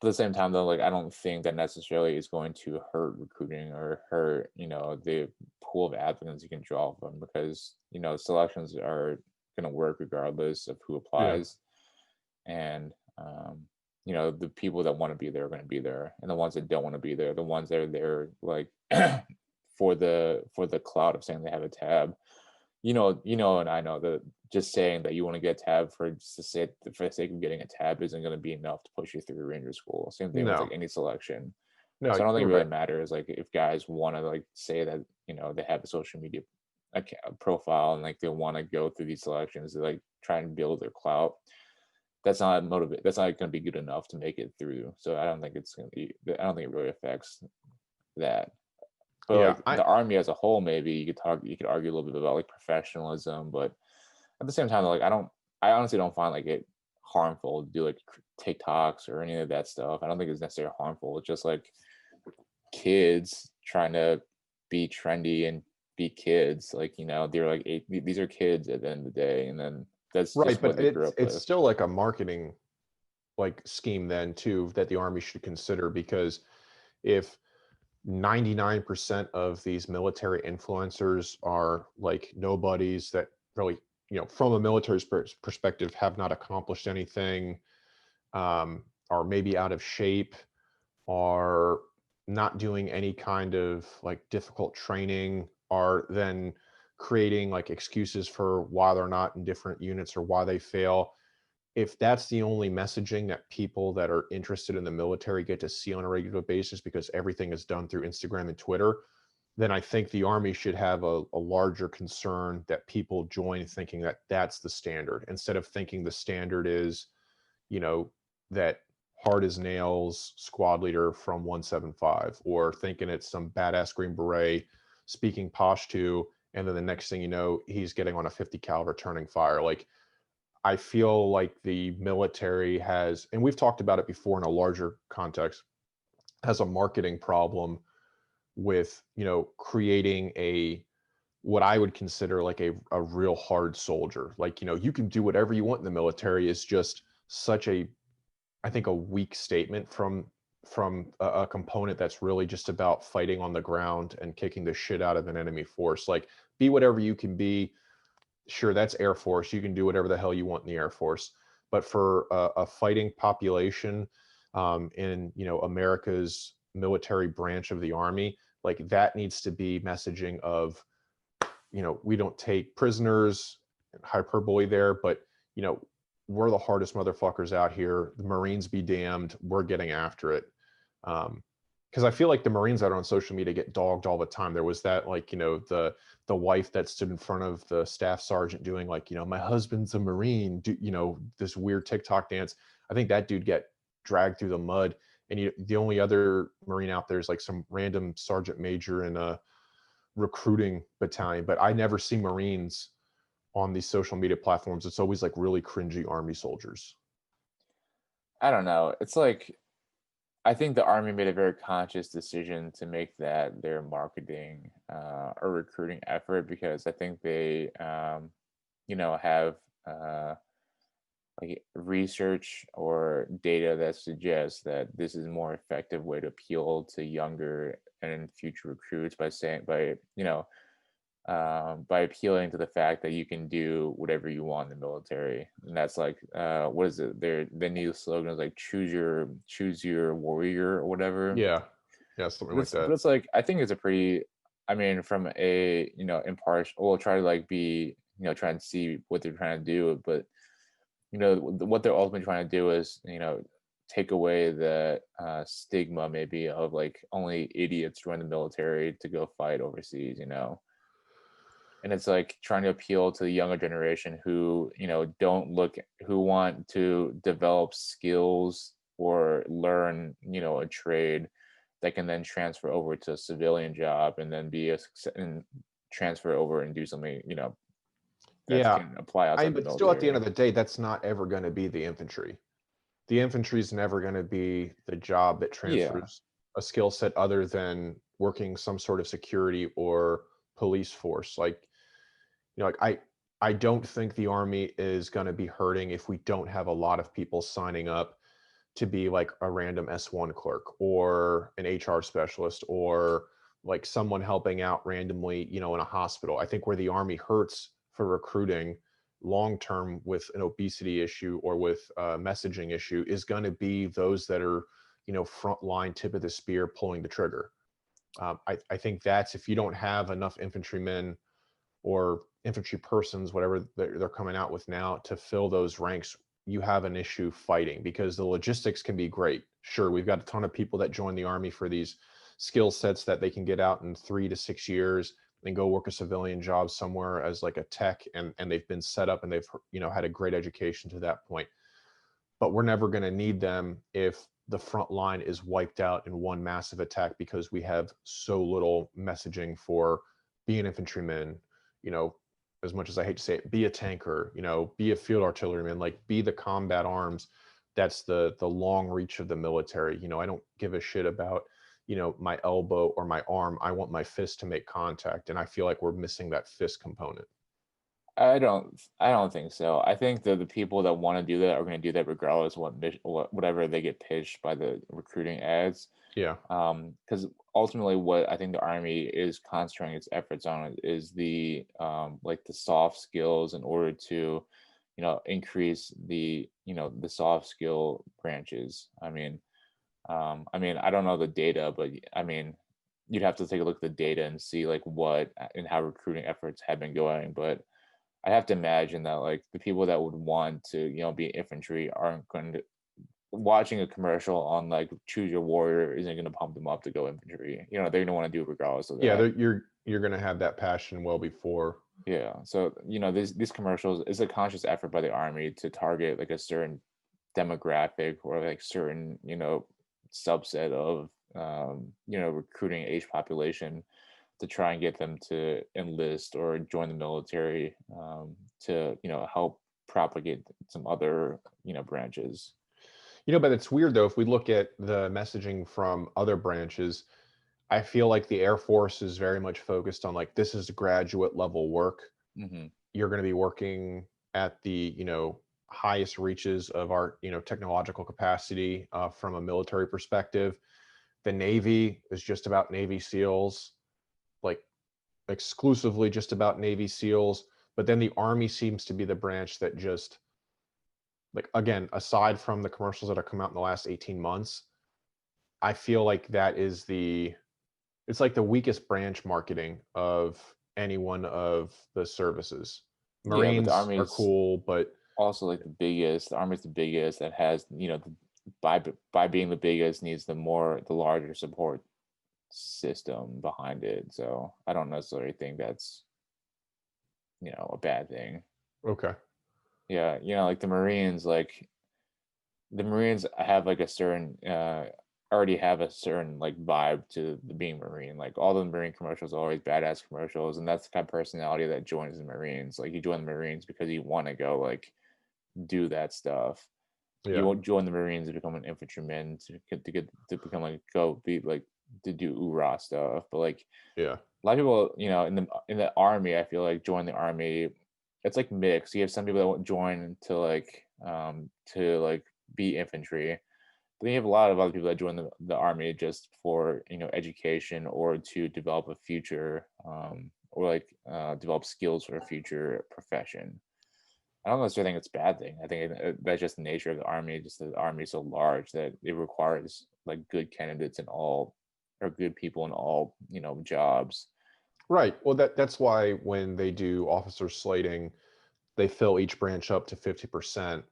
Speaker 1: But at the same time, though, like I don't think that necessarily is going to hurt recruiting or hurt, the pool of applicants you can draw from, because selections are going to work regardless of who
Speaker 2: Yeah.
Speaker 1: applies. And the people that want to be there are going to be there, and the ones that don't want to be there, the ones that are there like for the cloud of saying they have a tab, and I know that just saying that you want to get a tab for just to say for the sake of getting a tab isn't going to be enough to push you through ranger school. Same thing with like
Speaker 2: No,
Speaker 1: any selection.
Speaker 2: no,
Speaker 1: So I don't think
Speaker 2: you're
Speaker 1: it really
Speaker 2: right.
Speaker 1: matters like if guys want to like say that they have a social media profile and like they want to go through these selections to like try and build their clout. That's not motivate. That's not going to be good enough to make it through. So I don't think it's going to be. I don't think it really affects that. But
Speaker 2: Yeah,
Speaker 1: like the army as a whole, maybe you could argue a little bit about like professionalism, but at the same time, like I honestly don't find like it harmful to do like TikToks or any of that stuff. I don't think it's necessarily harmful. It's just like kids trying to be trendy and be kids. Like they're like these are kids at the end of the day, and then that's
Speaker 2: right.
Speaker 1: just what
Speaker 2: But
Speaker 1: they grew up
Speaker 2: it's
Speaker 1: with.
Speaker 2: still like a marketing like scheme then too that the Army should consider, because if 99% of these military influencers are like nobodies that really, from a military perspective, have not accomplished anything, are maybe out of shape, are not doing any kind of like difficult training, are then creating like excuses for why they're not in different units or why they fail. If that's the only messaging that people that are interested in the military get to see on a regular basis, because everything is done through Instagram and Twitter, then I think the Army should have a larger concern that people join thinking that that's the standard, instead of thinking the standard is, you know, that hard as nails squad leader from 175, or thinking it's some badass Green Beret speaking Pashto, and then the next thing you know, he's getting on a 50 caliber turning fire. Like, I feel like the military has, and we've talked about it before in a larger context, has a marketing problem with, creating a, what I would consider like a real hard soldier. Like, you can do whatever you want in the military is just such a, I think, a weak statement from a component that's really just about fighting on the ground and kicking the shit out of an enemy force. Like, be whatever you can be. Sure, that's Air Force. You can do whatever the hell you want in the Air Force. But for a fighting population, in America's military branch of the Army, like that needs to be messaging of, we don't take prisoners, hyperbole there, but you know, we're the hardest motherfuckers out here. The Marines be damned. We're getting after it. Because I feel like the Marines that are on social media get dogged all the time. There was that, like, the wife that stood in front of the staff sergeant doing like, my husband's a Marine, this weird TikTok dance. I think that dude get dragged through the mud. And the only other Marine out there is like some random sergeant major in a recruiting battalion. But I never see Marines on these social media platforms. It's always like really cringy Army soldiers.
Speaker 1: I don't know. It's like I think the army made a very conscious decision to make that their marketing or recruiting effort, because I think they, have like research or data that suggests that this is a more effective way to appeal to younger and future recruits by saying by appealing to the fact that you can do whatever you want in the military. And that's like what is it, the new slogan is like choose your warrior or whatever.
Speaker 2: Yeah. Yeah, something
Speaker 1: but
Speaker 2: like
Speaker 1: it's but
Speaker 2: that.
Speaker 1: it's like I think it's a pretty, I mean, from a impartial, we'll try to like be, try and see what they're trying to do, but what they're ultimately trying to do is take away the stigma maybe of like only idiots join the military to go fight overseas, and it's like trying to appeal to the younger generation who who want to develop skills or learn a trade that can then transfer over to a civilian job and then be and transfer over and do something that
Speaker 2: Yeah.
Speaker 1: can apply outside the
Speaker 2: But still, at the end
Speaker 1: military.
Speaker 2: of the day, that's not ever going to be the infantry. The infantry is never going to be the job that
Speaker 1: Yeah.
Speaker 2: transfers a skill set other than working some sort of security or police force. Like, like I don't think the Army is going to be hurting if we don't have a lot of people signing up to be like a random S1 clerk or an HR specialist or like someone helping out randomly, in a hospital. I think where the Army hurts for recruiting long term with an obesity issue or with a messaging issue is going to be those that are, front line, tip of the spear, pulling the trigger. I think that's if you don't have enough infantrymen or infantry persons, whatever they're coming out with now, to fill those ranks, you have an issue fighting, because the logistics can be great. Sure, we've got a ton of people that join the Army for these skill sets that they can get out in 3 to 6 years and go work a civilian job somewhere as like a tech, and they've been set up and they've had a great education to that point. But we're never going to need them if the front line is wiped out in one massive attack because we have so little messaging for be an infantryman, as much as I hate to say it, be a tanker, be a field artilleryman, like be the combat arms. That's the long reach of the military. I don't give a shit about, my elbow or my arm. I want my fist to make contact. And I feel like we're missing that fist component.
Speaker 1: I don't think so. I think that the people that want to do that are going to do that regardless of whatever they get pitched by the recruiting ads.
Speaker 2: Yeah.
Speaker 1: Because ultimately, what I think the Army is concentrating its efforts on is the like the soft skills in order to, increase the soft skill branches. I don't know the data, but I mean, you'd have to take a look at the data and see like what and how recruiting efforts have been going, but I have to imagine that like the people that would want to, be infantry aren't going to watching a commercial on like choose your warrior isn't going to pump them up to go infantry. They're going to want to do it regardless of
Speaker 2: Yeah,
Speaker 1: that.
Speaker 2: you're going to have that passion well before.
Speaker 1: Yeah. So, these commercials is a conscious effort by the Army to target like a certain demographic or like certain, subset of recruiting age population to try and get them to enlist or join the military, to help propagate some other branches.
Speaker 2: But it's weird though, if we look at the messaging from other branches, I feel like the Air Force is very much focused on like, this is graduate level work.
Speaker 1: Mm-hmm.
Speaker 2: You're going to be working at the, highest reaches of our, technological capacity from a military perspective. The Navy is just about Navy SEALs, like exclusively just about Navy SEALs. But then the Army seems to be the branch that just, like, again, aside from the commercials that have come out in the last 18 months, I feel like that is it's like the weakest branch marketing of any one of the services.
Speaker 1: Yeah, but the
Speaker 2: Marines are
Speaker 1: Army's
Speaker 2: cool, but
Speaker 1: also like the biggest. The Army's the biggest that has, by being the biggest needs the larger support system behind it. So I don't necessarily think that's, a bad thing.
Speaker 2: okay.
Speaker 1: Yeah, like the Marines have like a certain already have a certain like vibe to the being Marine. Like all the Marine commercials are always badass commercials, and that's the kind of personality that joins the Marines. Like you join the Marines because you want to go like do that stuff. You
Speaker 2: Yeah.
Speaker 1: won't join the Marines to become an infantryman to become like go be like to do oorah stuff. But like
Speaker 2: Yeah.
Speaker 1: a lot of people, in the Army, I feel like join the Army. It's like mixed. You have some people that won't join to like be infantry. But then you have a lot of other people that join the Army just for education or to develop a future, or like develop skills for a future profession. I don't necessarily think it's a bad thing. I think that's just the nature of the Army. Just the Army is so large that it requires like good candidates in all, or good people in all jobs.
Speaker 2: Right. Well, that's why when they do officer slating, they fill each branch up to 50%.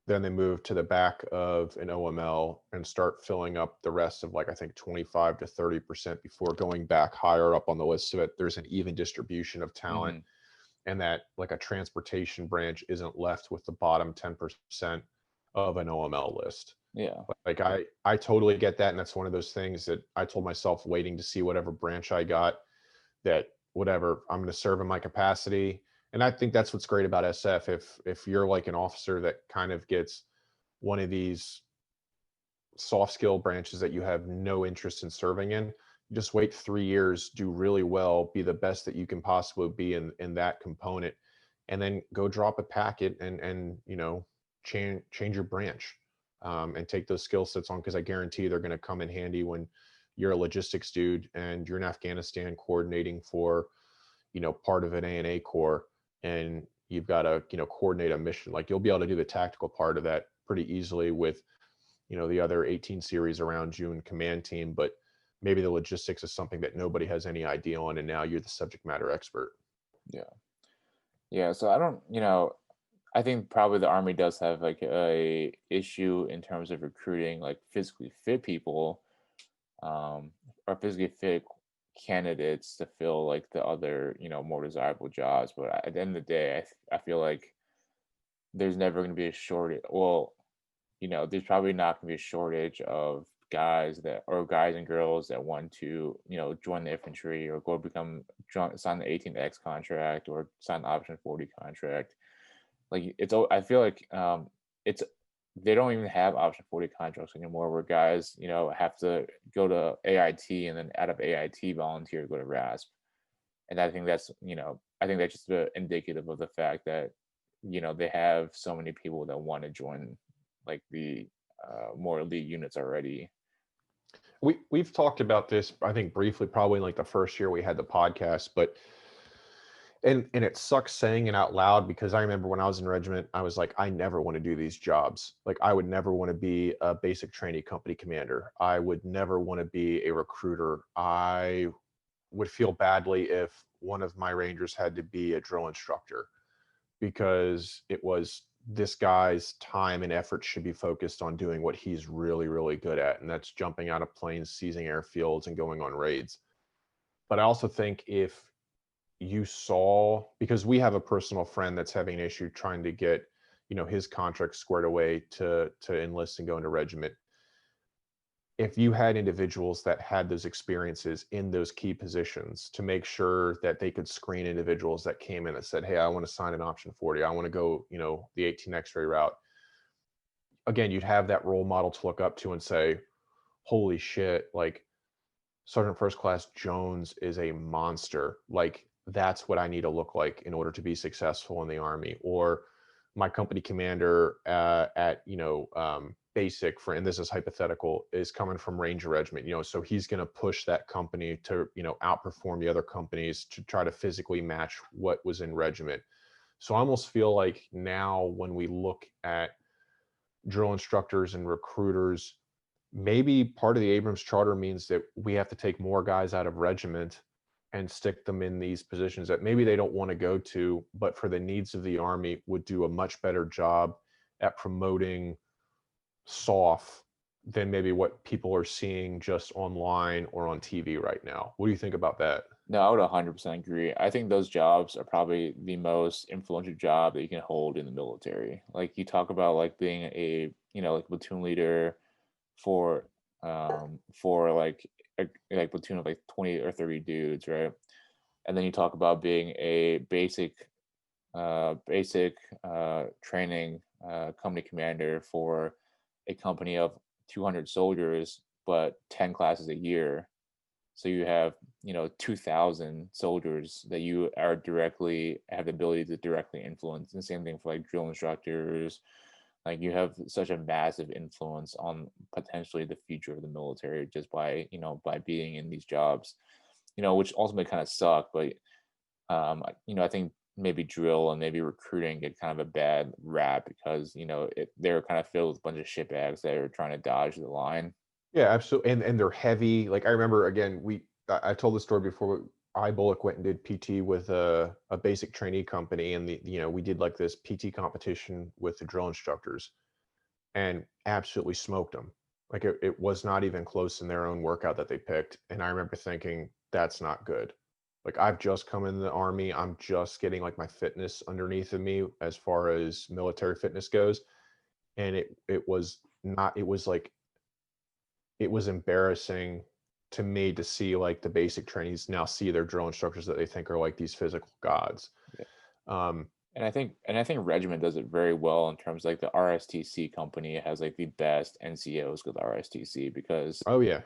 Speaker 2: Then they move to the back of an OML and start filling up the rest of, like, I think 25 to 30% before going back higher up on the list so that there's an even distribution of talent,
Speaker 1: Hmm.
Speaker 2: and that like a transportation branch isn't left with the bottom 10% of an OML list.
Speaker 1: Yeah.
Speaker 2: Like I totally get that. And that's one of those things that I told myself waiting to see whatever branch I got, that whatever, I'm going to serve in my capacity. And I think that's what's great about SF. If you're like an officer that kind of gets one of these soft skill branches that you have no interest in serving in, just wait 3 years, do really well, be the best that you can possibly be in that component, and then go drop a packet and change your branch, and take those skill sets on, because I guarantee they're going to come in handy when you're a logistics dude and you're in Afghanistan coordinating for part of an A&A corps, and you've got to coordinate a mission. Like, you'll be able to do the tactical part of that pretty easily with the other 18 series around you and command team, but maybe the logistics is something that nobody has any idea on, and now you're the subject matter expert.
Speaker 1: Yeah. Yeah. So I don't, I think probably the Army does have like a issue in terms of recruiting like physically fit people, or physically fit candidates to fill like the other, more desirable jobs. But at the end of the day, I feel like there's never going to be a shortage. Well, there's probably not going to be a shortage of guys and girls that want to, join the infantry or sign the 18X contract or sign the option 40 contract. Like I feel like it's they don't even have option 40 contracts anymore, where guys, have to go to AIT and then out of AIT volunteer to go to RASP. And I think that's just indicative of the fact that, they have so many people that want to join like the more elite units already.
Speaker 2: We've talked about this, I think, briefly, probably in like the first year we had the podcast, but and it sucks saying it out loud, because I remember when I was in regiment, I was like, I never want to do these jobs. Like, I would never want to be a basic trainee company commander. I would never want to be a recruiter. I would feel badly if one of my rangers had to be a drill instructor, because it was, this guy's time and effort should be focused on doing what he's really, really good at, and that's jumping out of planes, seizing airfields, and going on raids. But I also think if you saw, because we have a personal friend that's having an issue trying to get his contract squared away to enlist and go into regiment, if you had individuals that had those experiences in those key positions, to make sure that they could screen individuals that came in and said, hey, I want to sign an option 40, I want to go the 18 X-ray route, again, you'd have that role model to look up to and say, holy shit, like, Sergeant First Class Jones is a monster. Like, that's what I need to look like in order to be successful in the Army. Or my company commander at basic, for, and this is hypothetical, is coming from Ranger Regiment. So he's going to push that company to outperform the other companies to try to physically match what was in regiment. So I almost feel like now when we look at drill instructors and recruiters, maybe part of the Abrams Charter means that we have to take more guys out of regiment and stick them in these positions that maybe they don't want to go to, but for the needs of the Army would do a much better job at promoting SOF than maybe what people are seeing just online or on TV right now. What do you think about that?
Speaker 1: No, I would 100% agree. I think those jobs are probably the most influential job that you can hold in the military. Like you talk about like being a, like platoon leader for like a platoon of like 20 or 30 dudes, right? And then you talk about being a basic training company commander for a company of 200 soldiers, but 10 classes a year. So you have 2,000 soldiers that you are directly have the ability to directly influence. And same thing for like drill instructors. Like you have such a massive influence on potentially the future of the military just by being in these jobs, which ultimately kind of suck. But I think maybe drill and maybe recruiting get kind of a bad rap because they're kind of filled with a bunch of shitbags that are trying to dodge the line.
Speaker 2: Yeah, absolutely. And they're heavy. Like, I remember, again, I told the story before. I Bullock went and did PT with a basic trainee company, and we did like this PT competition with the drill instructors, and absolutely smoked them. Like, it was not even close in their own workout that they picked. And I remember thinking, that's not good. Like, I've just come in the Army, I'm just getting like my fitness underneath of me as far as military fitness goes, and it was not. It was like, it was embarrassing to me to see like the basic trainees now see their drill instructors that they think are like these physical gods.
Speaker 1: Yeah.
Speaker 2: Um,
Speaker 1: And I think Regiment does it very well in terms of like the RSTC company has like the best NCOs with RSTC because
Speaker 2: oh yeah,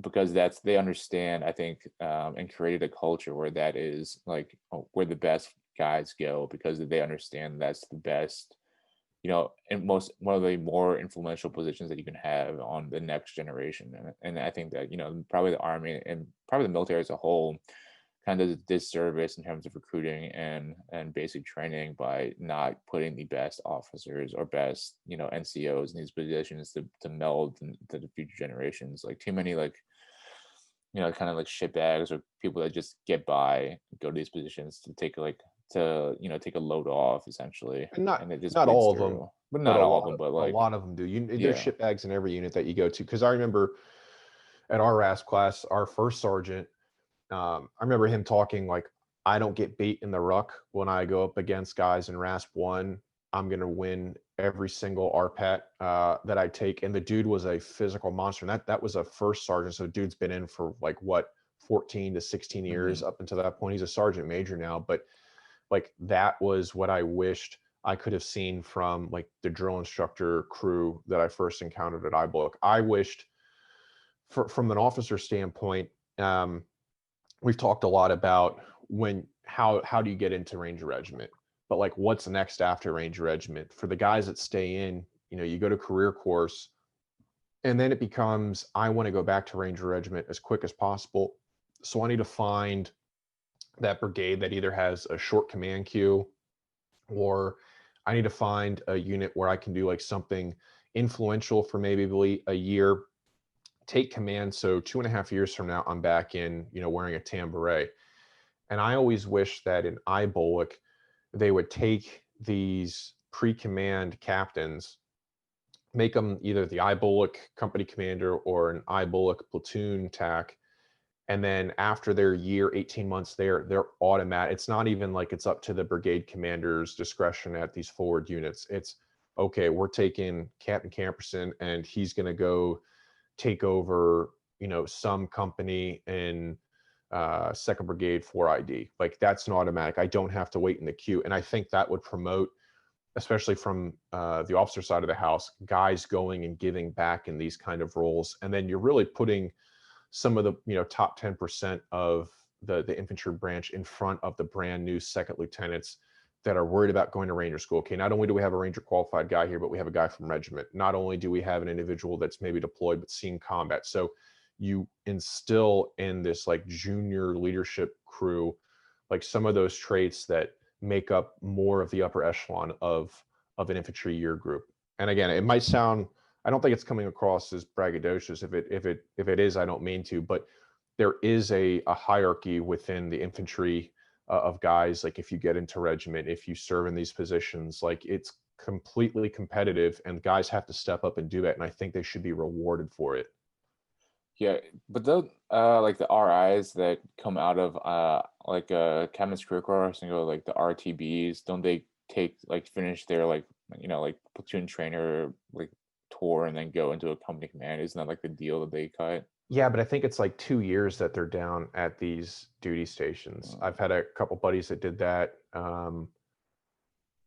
Speaker 1: because they understand, I think, and created a culture where that is like where the best guys go, because they understand that's the best, in most one of the more influential positions that you can have on the next generation. And I think that, probably the army and probably the military as a whole kind of does a disservice in terms of recruiting and basic training by not putting the best officers or best, NCOs in these positions to meld into the future generations. Like too many, like, kind of like shitbags or people that just get by, go to these positions to take like take a load off essentially,
Speaker 2: And
Speaker 1: and it just
Speaker 2: not
Speaker 1: bleeds
Speaker 2: all of them,
Speaker 1: through. But
Speaker 2: but
Speaker 1: not all of them, but
Speaker 2: a
Speaker 1: like,
Speaker 2: lot of them do. There's
Speaker 1: yeah.
Speaker 2: shitbags in every unit that you go to. Because I remember at our RASP class, our first sergeant, I remember him talking like, I don't get beat in the ruck when I go up against guys in RASP 1. I'm going to win every single RPAT that I take. And the dude was a physical monster. And that was a first sergeant. So dude's been in for like, what, 14 to 16 years
Speaker 1: Hmm.
Speaker 2: up until that point. He's a sergeant major now. But like, that was what I wished I could have seen from like the drill instructor crew that I first encountered at iBook. I wished, from an officer standpoint, we've talked a lot about how do you get into Ranger Regiment, but like what's next after Ranger Regiment for the guys that stay in. You go to career course, and then it becomes, I want to go back to Ranger Regiment as quick as possible. So I need to find that brigade that either has a short command queue, or I need to find a unit where I can do like something influential for maybe a year, take command. So 2.5 years from now, I'm back in, wearing a tam beret. And I always wish that in IBOLC, they would take these pre-command captains, make them either the IBOLC company commander or an IBOLC platoon TAC. And then after their year, 18 months there, they're automatic. It's not even like it's up to the brigade commander's discretion at these forward units. It's, okay, we're taking Captain Camperson and he's going to go take over, some company in 2nd Brigade 4ID. Like, that's an automatic. I don't have to wait in the queue. And I think that would promote, especially from the officer side of the house, guys going and giving back in these kind of roles. And then you're really putting some of the top 10% of the infantry branch in front of the brand new second lieutenants that are worried about going to Ranger school. Okay, not only do we have a Ranger qualified guy here, but we have a guy from regiment. Not only do we have an individual that's maybe deployed but seen combat. So you instill in this like junior leadership crew like some of those traits that make up more of the upper echelon of an infantry year group. And again, it might sound, I don't think it's coming across as braggadocious. If it is, I don't mean to, but there is a hierarchy within the infantry of guys. Like, if you get into regiment, if you serve in these positions, like, it's completely competitive and guys have to step up and do that. And I think they should be rewarded for it.
Speaker 1: Yeah, but the like the RIs that come out of like Captain's Career Course and go like the RTBs, don't they finish their like platoon trainer like tour and then go into a company command? Isn't that like the deal that they cut?
Speaker 2: Yeah, but I think it's like 2 years that they're down at these duty stations. I've had a couple buddies that did that.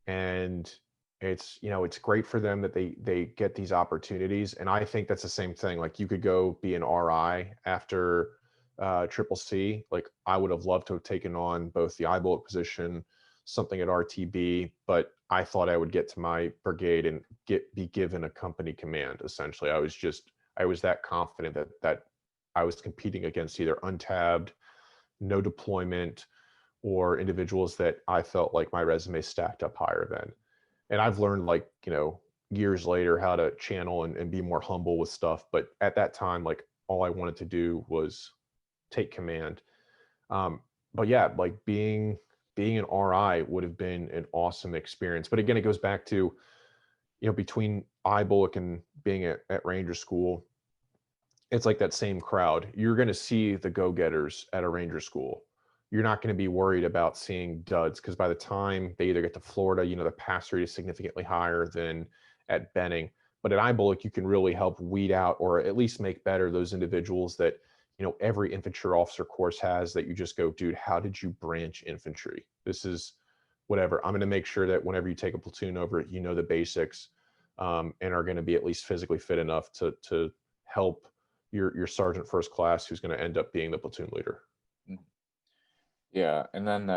Speaker 2: And it's great for them that they get these opportunities. And I think that's the same thing. Like, you could go be an RI after Triple C. Like, I would have loved to have taken on both the eyebolt position, something at RTB, but I thought I would get to my brigade and be given a company command. Essentially, I was that confident that I was competing against either untabbed, no deployment, or individuals that I felt like my resume stacked up higher than. And I've learned, like, years later, how to channel and be more humble with stuff. But at that time, like, all I wanted to do was take command. Um, but yeah, like, being an RI would have been an awesome experience. But again, it goes back to, between iBullock and being at Ranger School, it's like that same crowd. You're going to see the go-getters at a Ranger School. You're not going to be worried about seeing duds, because by the time they either get to Florida, the pass rate is significantly higher than at Benning. But at iBullock, you can really help weed out, or at least make better, those individuals that every infantry officer course has, that you just go, dude, how did you branch infantry? This is whatever. I'm going to make sure that whenever you take a platoon over it, the basics, and are going to be at least physically fit enough to help your sergeant first class who's going to end up being the platoon leader.
Speaker 1: Mhm. Yeah, and then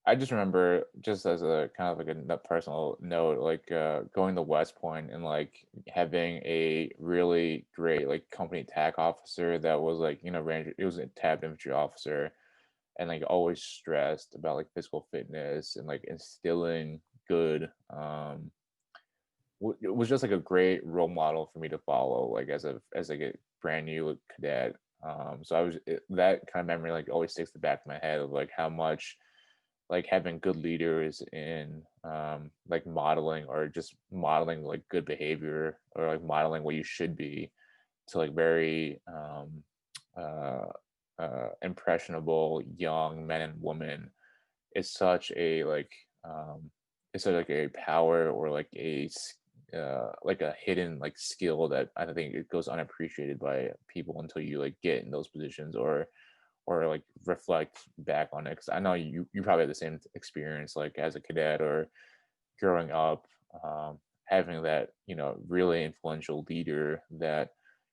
Speaker 1: I just remember, just as a kind of like a personal note, like going to West Point and like having a really great like company TAC officer that was like, ranger. It was a tabbed infantry officer, and like always stressed about like physical fitness and like instilling good. It was just like a great role model for me to follow, like as like a brand new like, cadet. So that kind of memory like always sticks to the back of my head of like how much like having good leaders in like modeling, or just modeling like good behavior, or like modeling what you should be, to like very uh, impressionable young men and women is such a like it's such like a power, or like a hidden like skill that I think it goes unappreciated by people until you like get in those positions, or like reflect back on it. Because I know you probably had the same experience like as a cadet or growing up, having that really influential leader that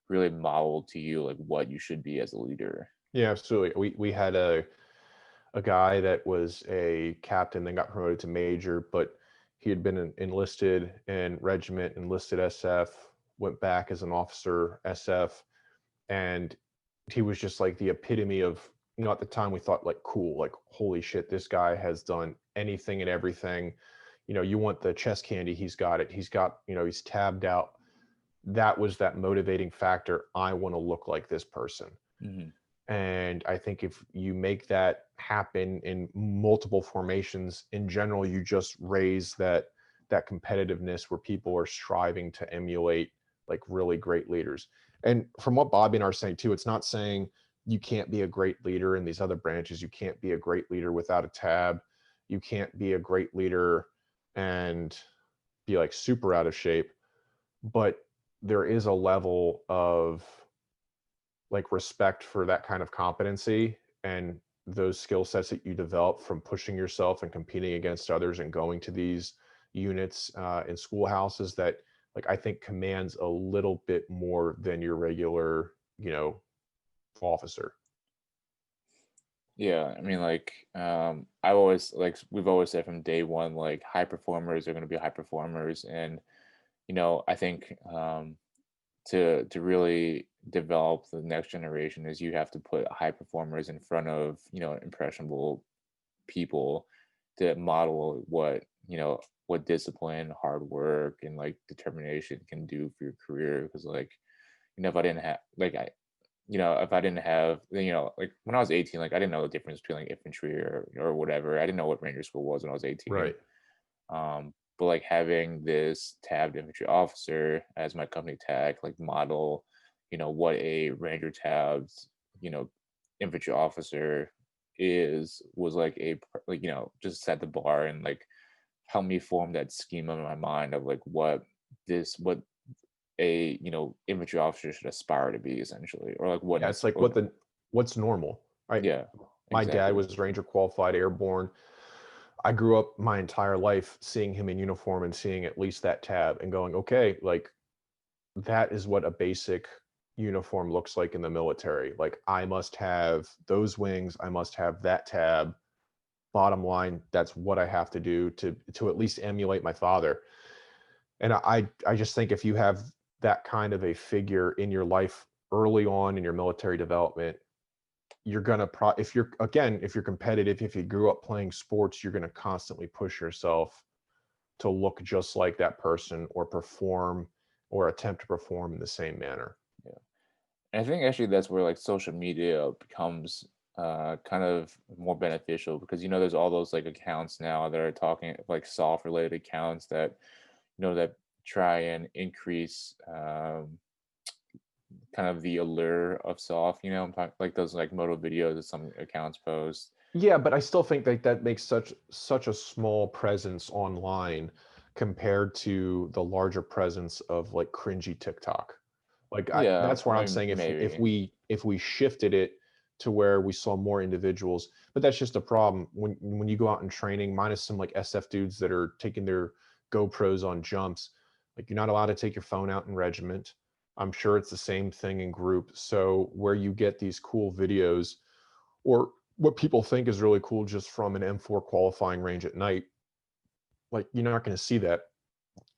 Speaker 1: really modeled to you like what you should be as a leader.
Speaker 2: Yeah, absolutely. We had a guy that was a captain, then got promoted to major, but he had been enlisted in regiment, enlisted SF, went back as an officer SF, and he was just like the epitome of, at the time we thought like cool, like holy shit, this guy has done anything and everything. You want the chest candy, he's got it. He's got, he's tabbed out. That was that motivating factor. I want to look like this person.
Speaker 1: Hmm.
Speaker 2: And I think if you make that happen in multiple formations in general, you just raise that competitiveness where people are striving to emulate like really great leaders. And from what Bobby and I are saying too, it's not saying you can't be a great leader in these other branches. You can't be a great leader without a tab. You can't be a great leader and be like super out of shape. But there is a level of like respect for that kind of competency and those skill sets that you develop from pushing yourself and competing against others and going to these units in schoolhouses that like I think commands a little bit more than your regular officer.
Speaker 1: Yeah, I mean, like, I always like we've always said from day one, like high performers are going to be high performers, and I think to really develop the next generation is you have to put high performers in front of impressionable people to model what discipline, hard work, and like determination can do for your career. Because like if I didn't have like I if I didn't have, like when I was 18, like I didn't know the difference between like infantry or whatever. I didn't know what ranger school was when I was 18.
Speaker 2: Right.
Speaker 1: But like having this tabbed infantry officer as my company tag, like model, what a ranger tabbed, you know, infantry officer was like like, just set the bar and like help me form that schema in my mind of like what a infantry officer should aspire to be, essentially, or like what
Speaker 2: Yeah, it's like
Speaker 1: or
Speaker 2: what's normal, right?
Speaker 1: yeah,
Speaker 2: My dad
Speaker 1: exactly.
Speaker 2: was Ranger qualified airborne. I grew up my entire life seeing him in uniform and seeing at least that tab and going, okay, like that is what a basic uniform looks like in the military. Like I must have those wings, I must have that tab. Bottom line, that's what I have to do to at least emulate my father. And I just think if you have that kind of a figure in your life early on in your military development, you're gonna if you're again, if you're competitive, if you grew up playing sports, you're gonna constantly push yourself to look just like that person or perform or attempt to perform in the same manner.
Speaker 1: Yeah. And I think actually that's where like social media becomes kind of more beneficial, because there's all those like accounts now that are talking like soft related accounts that that try and increase kind of the allure of soft. I'm talking like those like moto videos that some accounts post.
Speaker 2: Yeah, but I still think that makes such a small presence online compared to the larger presence of like cringy TikTok. Like
Speaker 1: Yeah,
Speaker 2: that's
Speaker 1: I
Speaker 2: where I'm
Speaker 1: mean,
Speaker 2: saying
Speaker 1: maybe.
Speaker 2: if we shifted it to where we saw more individuals, but that's just a problem when you go out in training, minus some like SF dudes that are taking their GoPros on jumps, like you're not allowed to take your phone out in regiment. I'm sure it's the same thing in group. So where you get these cool videos, or what people think is really cool just from an M4 qualifying range at night, like you're not going to see that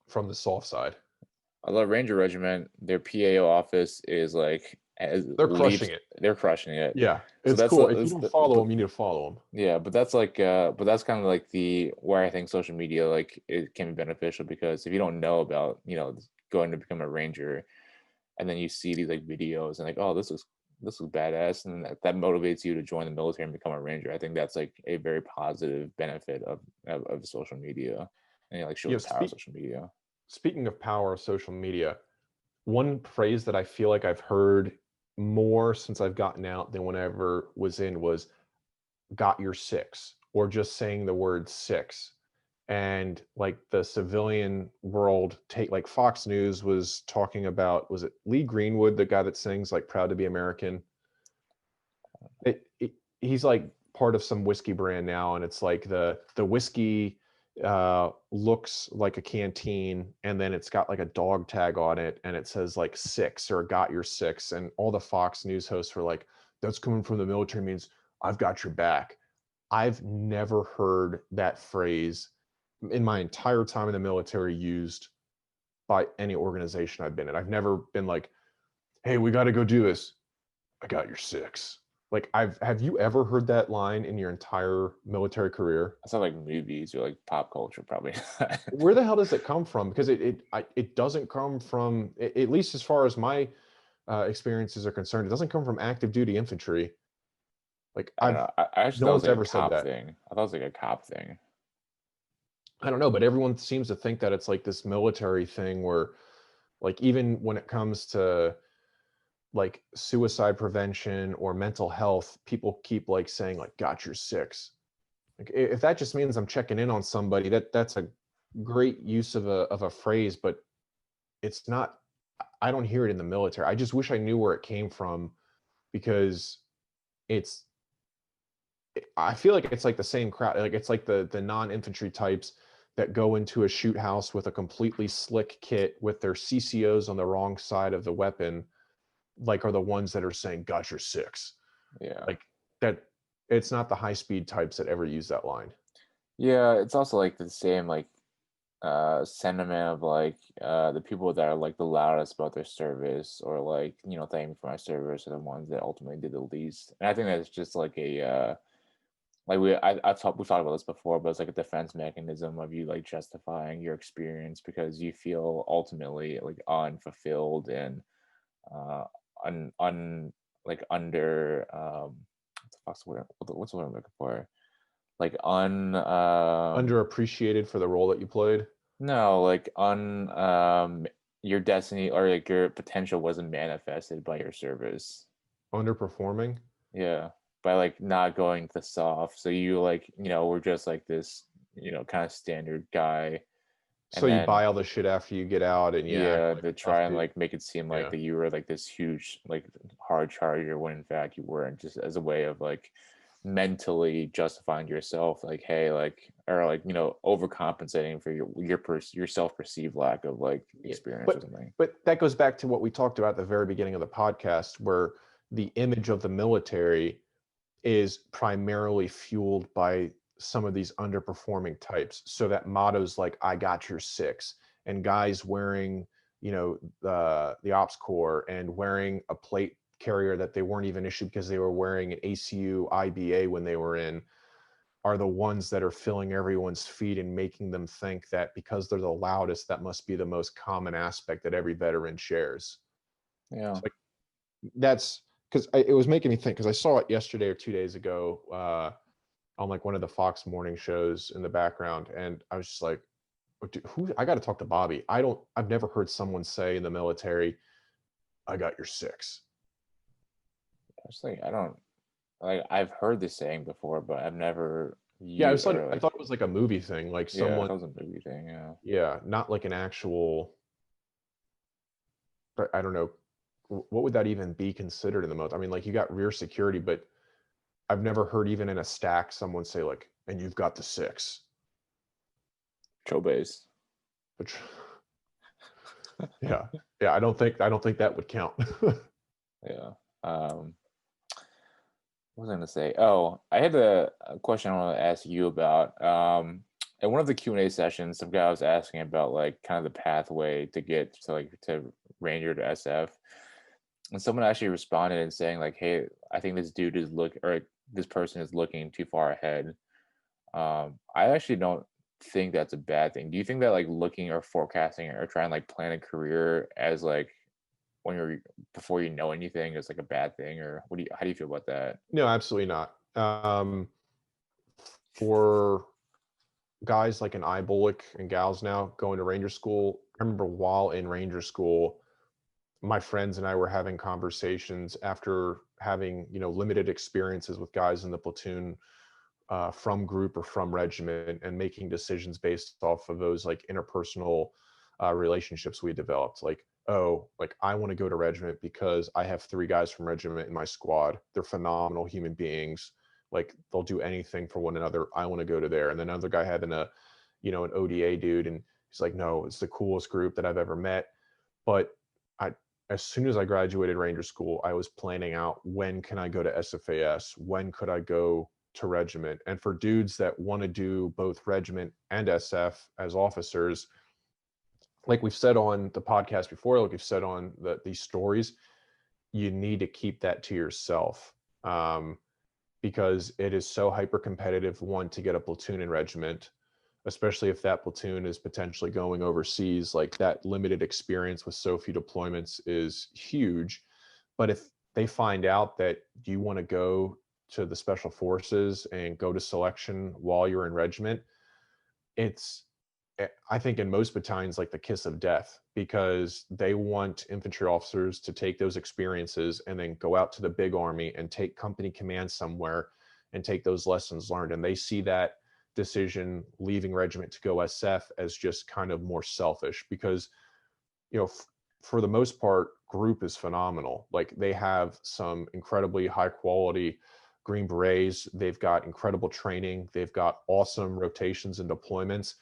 Speaker 2: from the soft side.
Speaker 1: I love Ranger Regiment. Their PAO office is like as
Speaker 2: They're crushing
Speaker 1: leaps.
Speaker 2: it.
Speaker 1: They're crushing it.
Speaker 2: Yeah,
Speaker 1: So
Speaker 2: it's
Speaker 1: that's,
Speaker 2: cool. If you don't follow them, you need to follow them.
Speaker 1: yeah, but that's like but that's kind of like the where I think social media like it can be beneficial because if you don't know about, going to become a ranger and then you see these like videos and like, oh, this looks badass and that motivates you to join the military and become a ranger. I think that's like a very positive benefit of social media and like show
Speaker 2: You
Speaker 1: the
Speaker 2: know,
Speaker 1: power of social media.
Speaker 2: speaking of power of social media, one phrase that I feel like I've heard more since I've gotten out than when I ever was in was got your six, or just saying the word six. And like the civilian world, take like Fox News was talking about, was it Lee Greenwood, the guy that sings like Proud to Be American? He's like part of some whiskey brand now, and it's like the whiskey looks like a canteen, and then it's got like a dog tag on it, and it says like six or got your six, and all the Fox News hosts were like, "That's coming from the military, means I've got your back." I've never heard that phrase in my entire time in the military used by any organization I've been in. I've never been like, "Hey, we got to go do this. I got your six." Like, have you ever heard that line in your entire military career?
Speaker 1: It's not like movies or like pop culture, probably.
Speaker 2: Where the hell does it come from? Because it doesn't come from, at least as far as my experiences are concerned, it doesn't come from active duty infantry. Like,
Speaker 1: I don't know. I actually
Speaker 2: no
Speaker 1: thought it was
Speaker 2: one's
Speaker 1: like a
Speaker 2: ever said
Speaker 1: cop
Speaker 2: that.
Speaker 1: thing. I thought it was like a cop thing.
Speaker 2: I don't know, but everyone seems to think that it's like this military thing where, like, even when it comes to like suicide prevention or mental health, people keep like saying like got your six. Like, if that just means I'm checking in on somebody, that's a great use of a phrase, but it's not. I don't hear it in the military. I just wish I knew where it came from, because it's I feel like it's like the same crowd. Like, it's like the non-infantry types that go into a shoot house with a completely slick kit with their CCOs on the wrong side of the weapon, like, are the ones that are saying got your six.
Speaker 1: Yeah.
Speaker 2: Like, that, it's not the high speed types that ever use that line.
Speaker 1: Yeah, it's also like the same like sentiment of like the people that are like the loudest about their service or like, thank me for my service are the ones that ultimately did the least. And I think that's just like a like we've talked about this before, but it's like a defense mechanism of you like justifying your experience because you feel ultimately like unfulfilled and uh un like under what the fuck's the word what's the word I'm looking for, like
Speaker 2: Underappreciated for the role that you played.
Speaker 1: no, like your destiny or like your potential wasn't manifested by your service.
Speaker 2: Underperforming.
Speaker 1: Yeah, by like not going to soft. So you like, were just like this, kind of standard guy.
Speaker 2: So
Speaker 1: And
Speaker 2: you
Speaker 1: then
Speaker 2: buy all the shit after you get out, and you act
Speaker 1: yeah,
Speaker 2: like
Speaker 1: to
Speaker 2: a tough
Speaker 1: try and
Speaker 2: dude.
Speaker 1: like make it seem like
Speaker 2: Yeah.
Speaker 1: that you were like this huge like hard charger when in fact you weren't, just as a way of like mentally justifying yourself, like hey, like or like overcompensating for your self-perceived lack of like
Speaker 2: Yeah.
Speaker 1: experience or
Speaker 2: But
Speaker 1: something.
Speaker 2: that goes back to what we talked about at the very beginning of the podcast, where the image of the military is primarily fueled by some of these underperforming types. So that mottos like "I got your six," and guys wearing, the ops corps and wearing a plate carrier that they weren't even issued because they were wearing an ACU IBA when they were in, are the ones that are filling everyone's feed and making them think that because they're the loudest, that must be the most common aspect that every veteran shares.
Speaker 1: Yeah.
Speaker 2: So, like, that's because it was making me think, because I saw it yesterday or 2 days ago on like one of the Fox morning shows in the background, and I was just like, who, I got to talk to Bobby. I've never heard someone say in the military, "I got your six."
Speaker 1: I was like, I don't like, I've heard this saying before, but I've never
Speaker 2: Yeah,
Speaker 1: you or
Speaker 2: I
Speaker 1: like,
Speaker 2: thought it was like a movie thing, like
Speaker 1: yeah,
Speaker 2: someone,
Speaker 1: that was a movie thing. Yeah.
Speaker 2: yeah, not like an actual, but I don't know, what would that even be considered in the most? I mean, like, you got rear security, but I've never heard even in a stack someone say like, "And you've got the six."
Speaker 1: Chobes.
Speaker 2: Which Yeah. Yeah. I don't think that would count.
Speaker 1: Yeah. What was I gonna say? Oh, I had a question I want to ask you about. In one of the Q&A sessions, some guy was asking about like kind of the pathway to get to like to Ranger to SF, and someone actually responded and saying like, "Hey, I think this dude is this person is looking too far ahead." I actually don't think that's a bad thing. Do you think that like looking or forecasting or trying like plan a career as like when you're before you know anything is like a bad thing, or how do you feel about that?
Speaker 2: No, absolutely not. For guys like an Bullock and gals now going to Ranger School, I remember while in Ranger School, my friends and I were having conversations after having, limited experiences with guys in the platoon, from group or from regiment, and making decisions based off of those like interpersonal relationships we developed. Like, oh, like I want to go to regiment because I have 3 guys from regiment in my squad. They're phenomenal human beings. Like they'll do anything for one another. I want to go to there. And then another guy had an ODA dude, and he's like, no, it's the coolest group that I've ever met. But I, as soon as I graduated Ranger School, I was planning out, when can I go to SFAS? When could I go to regiment? And for dudes that want to do both regiment and SF as officers, like we've said on the podcast before, like we've said on these stories, you need to keep that to yourself, because it is so hyper competitive, one, to get a platoon in regiment, especially if that platoon is potentially going overseas. Like that limited experience with so few deployments is huge. But if they find out that you want to go to the special forces and go to selection while you're in regiment, it's, I think in most battalions, like the kiss of death, because they want infantry officers to take those experiences and then go out to the big army and take company command somewhere and take those lessons learned. And they see that decision leaving regiment to go SF as just kind of more selfish, because, for the most part, group is phenomenal. Like they have some incredibly high quality Green Berets. They've got incredible training. They've got awesome rotations and deployments.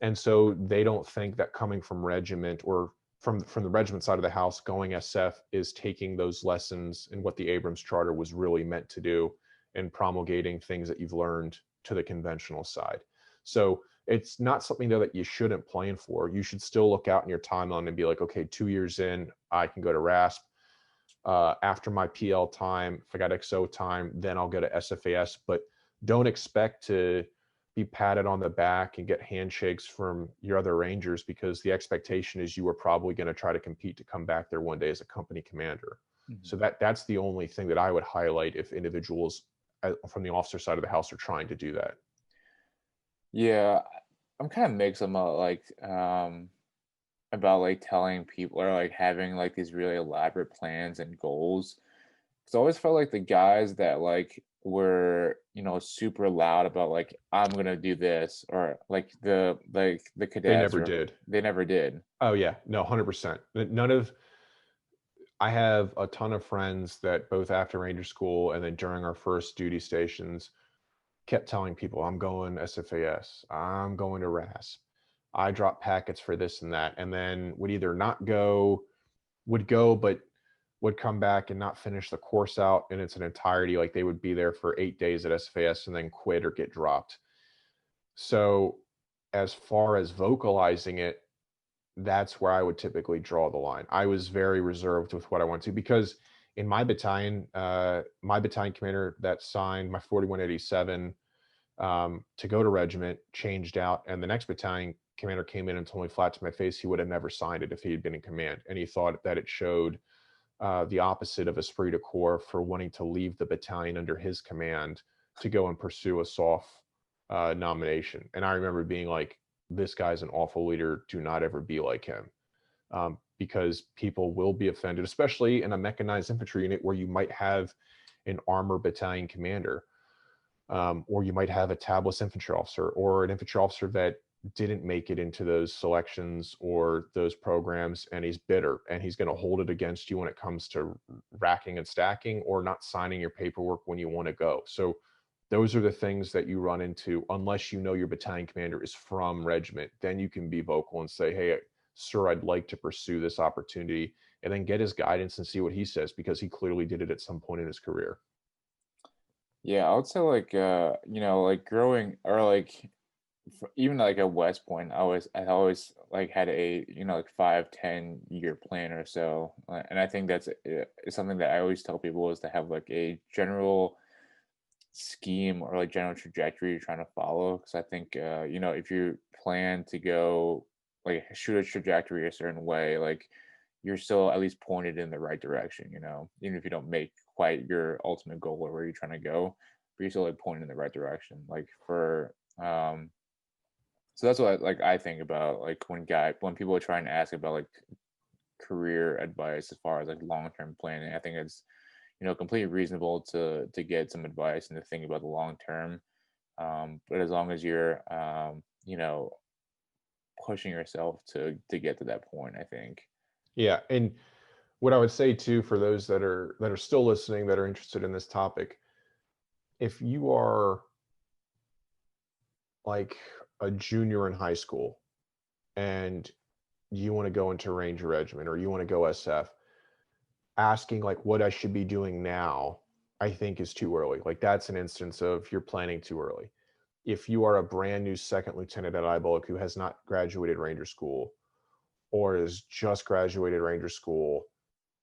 Speaker 2: And so they don't think that coming from regiment or from the regiment side of the house, going SF is taking those lessons and what the Abrams Charter was really meant to do, and promulgating things that you've learned to the conventional side. So it's not something though that you shouldn't plan for. You should still look out in your timeline and be like, okay, 2 years in, I can go to RASP. After my PL time, if I got XO time, then I'll go to SFAS. But don't expect to be patted on the back and get handshakes from your other Rangers, because the expectation is you are probably going to try to compete to come back there one day as a company commander.
Speaker 1: Mhm.
Speaker 2: So that's the only thing that I would highlight if individuals from the officer side of the house are trying to do that.
Speaker 1: Yeah, I'm kind of mixed about like telling people or like having like these really elaborate plans and goals. Because I always felt like the guys that like were super loud about like I'm gonna do this, or like the
Speaker 2: They
Speaker 1: cadets,
Speaker 2: never
Speaker 1: or
Speaker 2: did.
Speaker 1: they never did.
Speaker 2: Oh yeah, no, 100%. None of I have a ton of friends that both after Ranger School and then during our first duty stations kept telling people, I'm going SFAS, I'm going to RASP, I drop packets for this and that, and then would either not go, would go, but would come back and not finish the course out in its entirety. Like they would be there for 8 days at SFAS and then quit or get dropped. So as far as vocalizing it, that's where I would typically draw the line. I was very reserved with what I went to, because in my battalion commander that signed my 4187 to go to regiment changed out, and the next battalion commander came in and told me flat to my face he would have never signed it if he had been in command, and he thought that it showed the opposite of esprit de corps for wanting to leave the battalion under his command to go and pursue a soft nomination. And I remember being like, this guy's an awful leader. Do not ever be like him. Because people will be offended, especially in a mechanized infantry unit where you might have an armor battalion commander, or you might have a tabless infantry officer, or an infantry officer that didn't make it into those selections or those programs, and he's bitter and he's going to hold it against you when it comes to racking and stacking or not signing your paperwork when you want to go. So those are the things that you run into unless you know your battalion commander is from regiment. Then you can be vocal and say, hey, sir, I'd like to pursue this opportunity, and then get his guidance and see what he says, because he clearly did it at some point in his career.
Speaker 1: Yeah, I would say like like growing or like even like at West Point, I always like had a like 5-10 year plan or so, and I think that's is something that I always tell people is to have like a general scheme or like general trajectory you're trying to follow. Because I think if you plan to go like shoot a trajectory a certain way, like you're still at least pointed in the right direction. Even if you don't make quite your ultimate goal or where you're trying to go, but you're still like pointed in the right direction. Like for so that's what I think about like when people are trying to ask about like career advice as far as like long term planning. I think it's completely reasonable to get some advice and to think about the long term. But as long as you're pushing yourself to get to that point, I think.
Speaker 2: Yeah, and what I would say too, for those that are still listening, that are interested in this topic, if you are like a junior in high school and you want to go into Ranger Regiment or you want to go SF, asking like what I should be doing now, I think is too early. Like that's an instance of you're planning too early. If you are a brand new second lieutenant at IBOLC who has not graduated Ranger School or is just graduated Ranger School,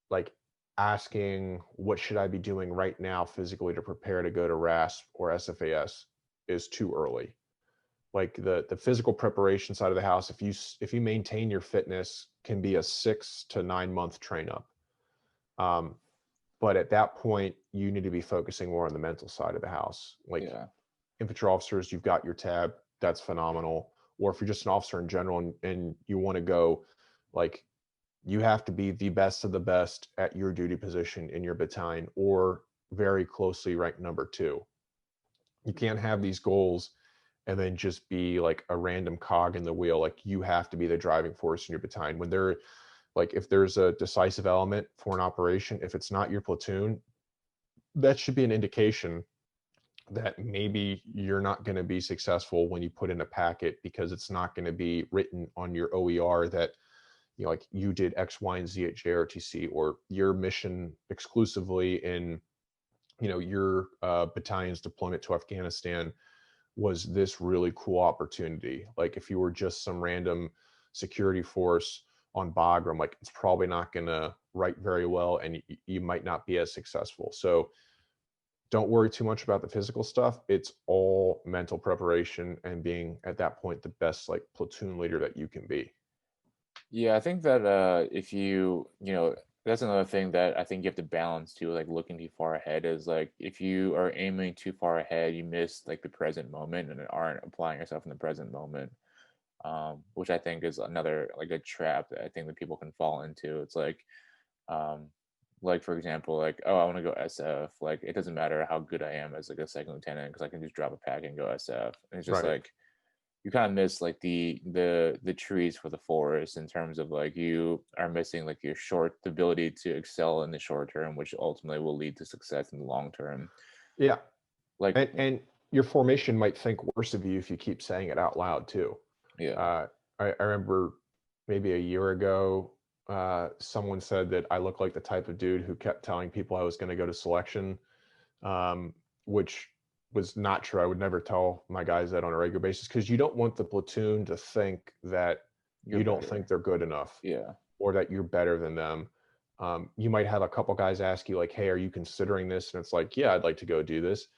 Speaker 2: like asking what should I be doing right now physically to prepare to go to RASP or SFAS is too early. Like the physical preparation side of the house, if you maintain your fitness, can be a 6 to 9 month train up. But at that point, you need to be focusing more on the mental side of the house. Like
Speaker 1: Yeah.
Speaker 2: infantry officers, you've got your tab, that's phenomenal. Or if you're just an officer in general and you want to go, like you have to be the best of the best at your duty position in your battalion or very closely ranked number 2. You can't have these goals and then just be like a random cog in the wheel. Like you have to be the driving force in your battalion. When they're like, if there's a decisive element for an operation, if it's not your platoon, that should be an indication that maybe you're not going to be successful when you put in a packet, because it's not going to be written on your OER that like you did X, Y, and Z at JRTC, or your mission exclusively in your battalion's deployment to Afghanistan was this really cool opportunity. Like if you were just some random security force on Bagram, like it's probably not going to write very well, and you might not be as successful. So don't worry too much about the physical stuff. It's all mental preparation and being at that point the best like platoon leader that you can be.
Speaker 1: Yeah, I think that if that's another thing that I think you have to balance too, like looking too far ahead is like if you are aiming too far ahead, you miss like the present moment and aren't applying yourself in the present moment. Which I think is another like a trap that I think that people can fall into. It's um, like for example, like oh, I want to go SF. Like it doesn't matter how good I am as like a second lieutenant because I can just drop a pack and go SF. And it's just
Speaker 2: Right.
Speaker 1: like you kind of miss like the trees for the forest in terms of like you are missing like the ability to excel in the short term, which ultimately will lead to success in the long term.
Speaker 2: Yeah.
Speaker 1: Like
Speaker 2: And your formation might think worse of you if you keep saying it out loud too.
Speaker 1: yeah,
Speaker 2: Uh, I remember maybe a year ago, someone said that I look like the type of dude who kept telling people I was going to go to selection, um, which was not true. I would never tell my guys that on a regular basis, because you don't want the platoon to think that
Speaker 1: you're
Speaker 2: you don't think
Speaker 1: better.
Speaker 2: they're good enough
Speaker 1: Yeah.
Speaker 2: or that you're better than them. You might have a couple guys ask you like, "Hey, are you considering this?" And it's like, "Yeah, I'd like to go do this."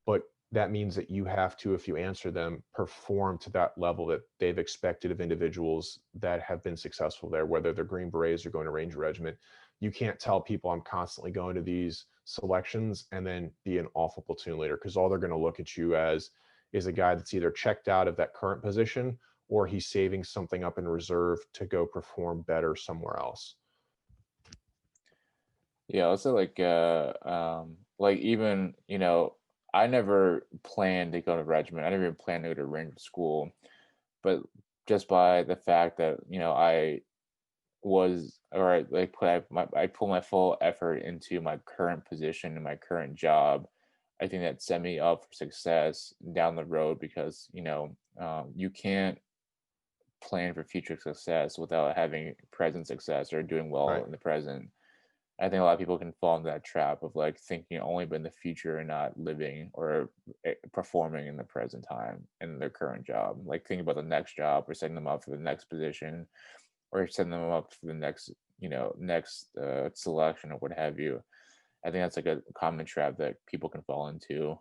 Speaker 2: But that means that you have to, if you answer them, perform to that level that they've expected of individuals that have been successful there, whether they're Green Berets or going to Ranger Regiment. You can't tell people I'm constantly going to these selections and then be an awful platoon leader, because all they're going to look at you as is a guy that's either checked out of that current position or he's saving something up in reserve to go perform better somewhere else.
Speaker 1: Yeah, also like even, I never planned to go to regiment. I never even planned to go to ranger school. But just by the fact that, I was or I like I put my full effort into my current position and my current job, I think that set me up for success down the road because, you can't plan for future success without having present success or doing well
Speaker 2: Right.
Speaker 1: in the present. I think a lot of people can fall into that trap of like thinking only about the future and not living or performing in the present time in their current job. Like thinking about the next job or setting them up for the next position or setting them up for the next, next selection or what have you. I think that's like a common trap that people can fall into,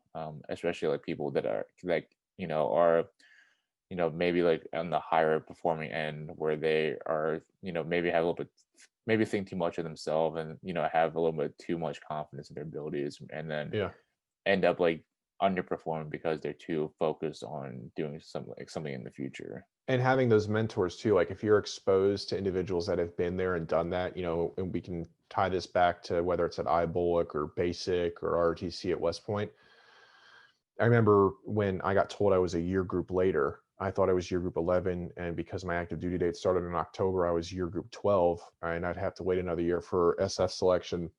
Speaker 1: especially like people that are like, are maybe like on the higher performing end where they are, maybe have a little bit, maybe think too much of themselves and, have a little bit too much confidence in their abilities and then
Speaker 2: Yeah.
Speaker 1: end up like underperforming because they're too focused on doing something like something in the future.
Speaker 2: And having those mentors too, like if you're exposed to individuals that have been there and done that, and we can tie this back to whether it's at iBullock or Basic or ROTC at West Point. I remember when I got told I was a year group later, I thought I was year group 11. And because my active duty date started in October, I was year group 12 and I'd have to wait another year for SF selection.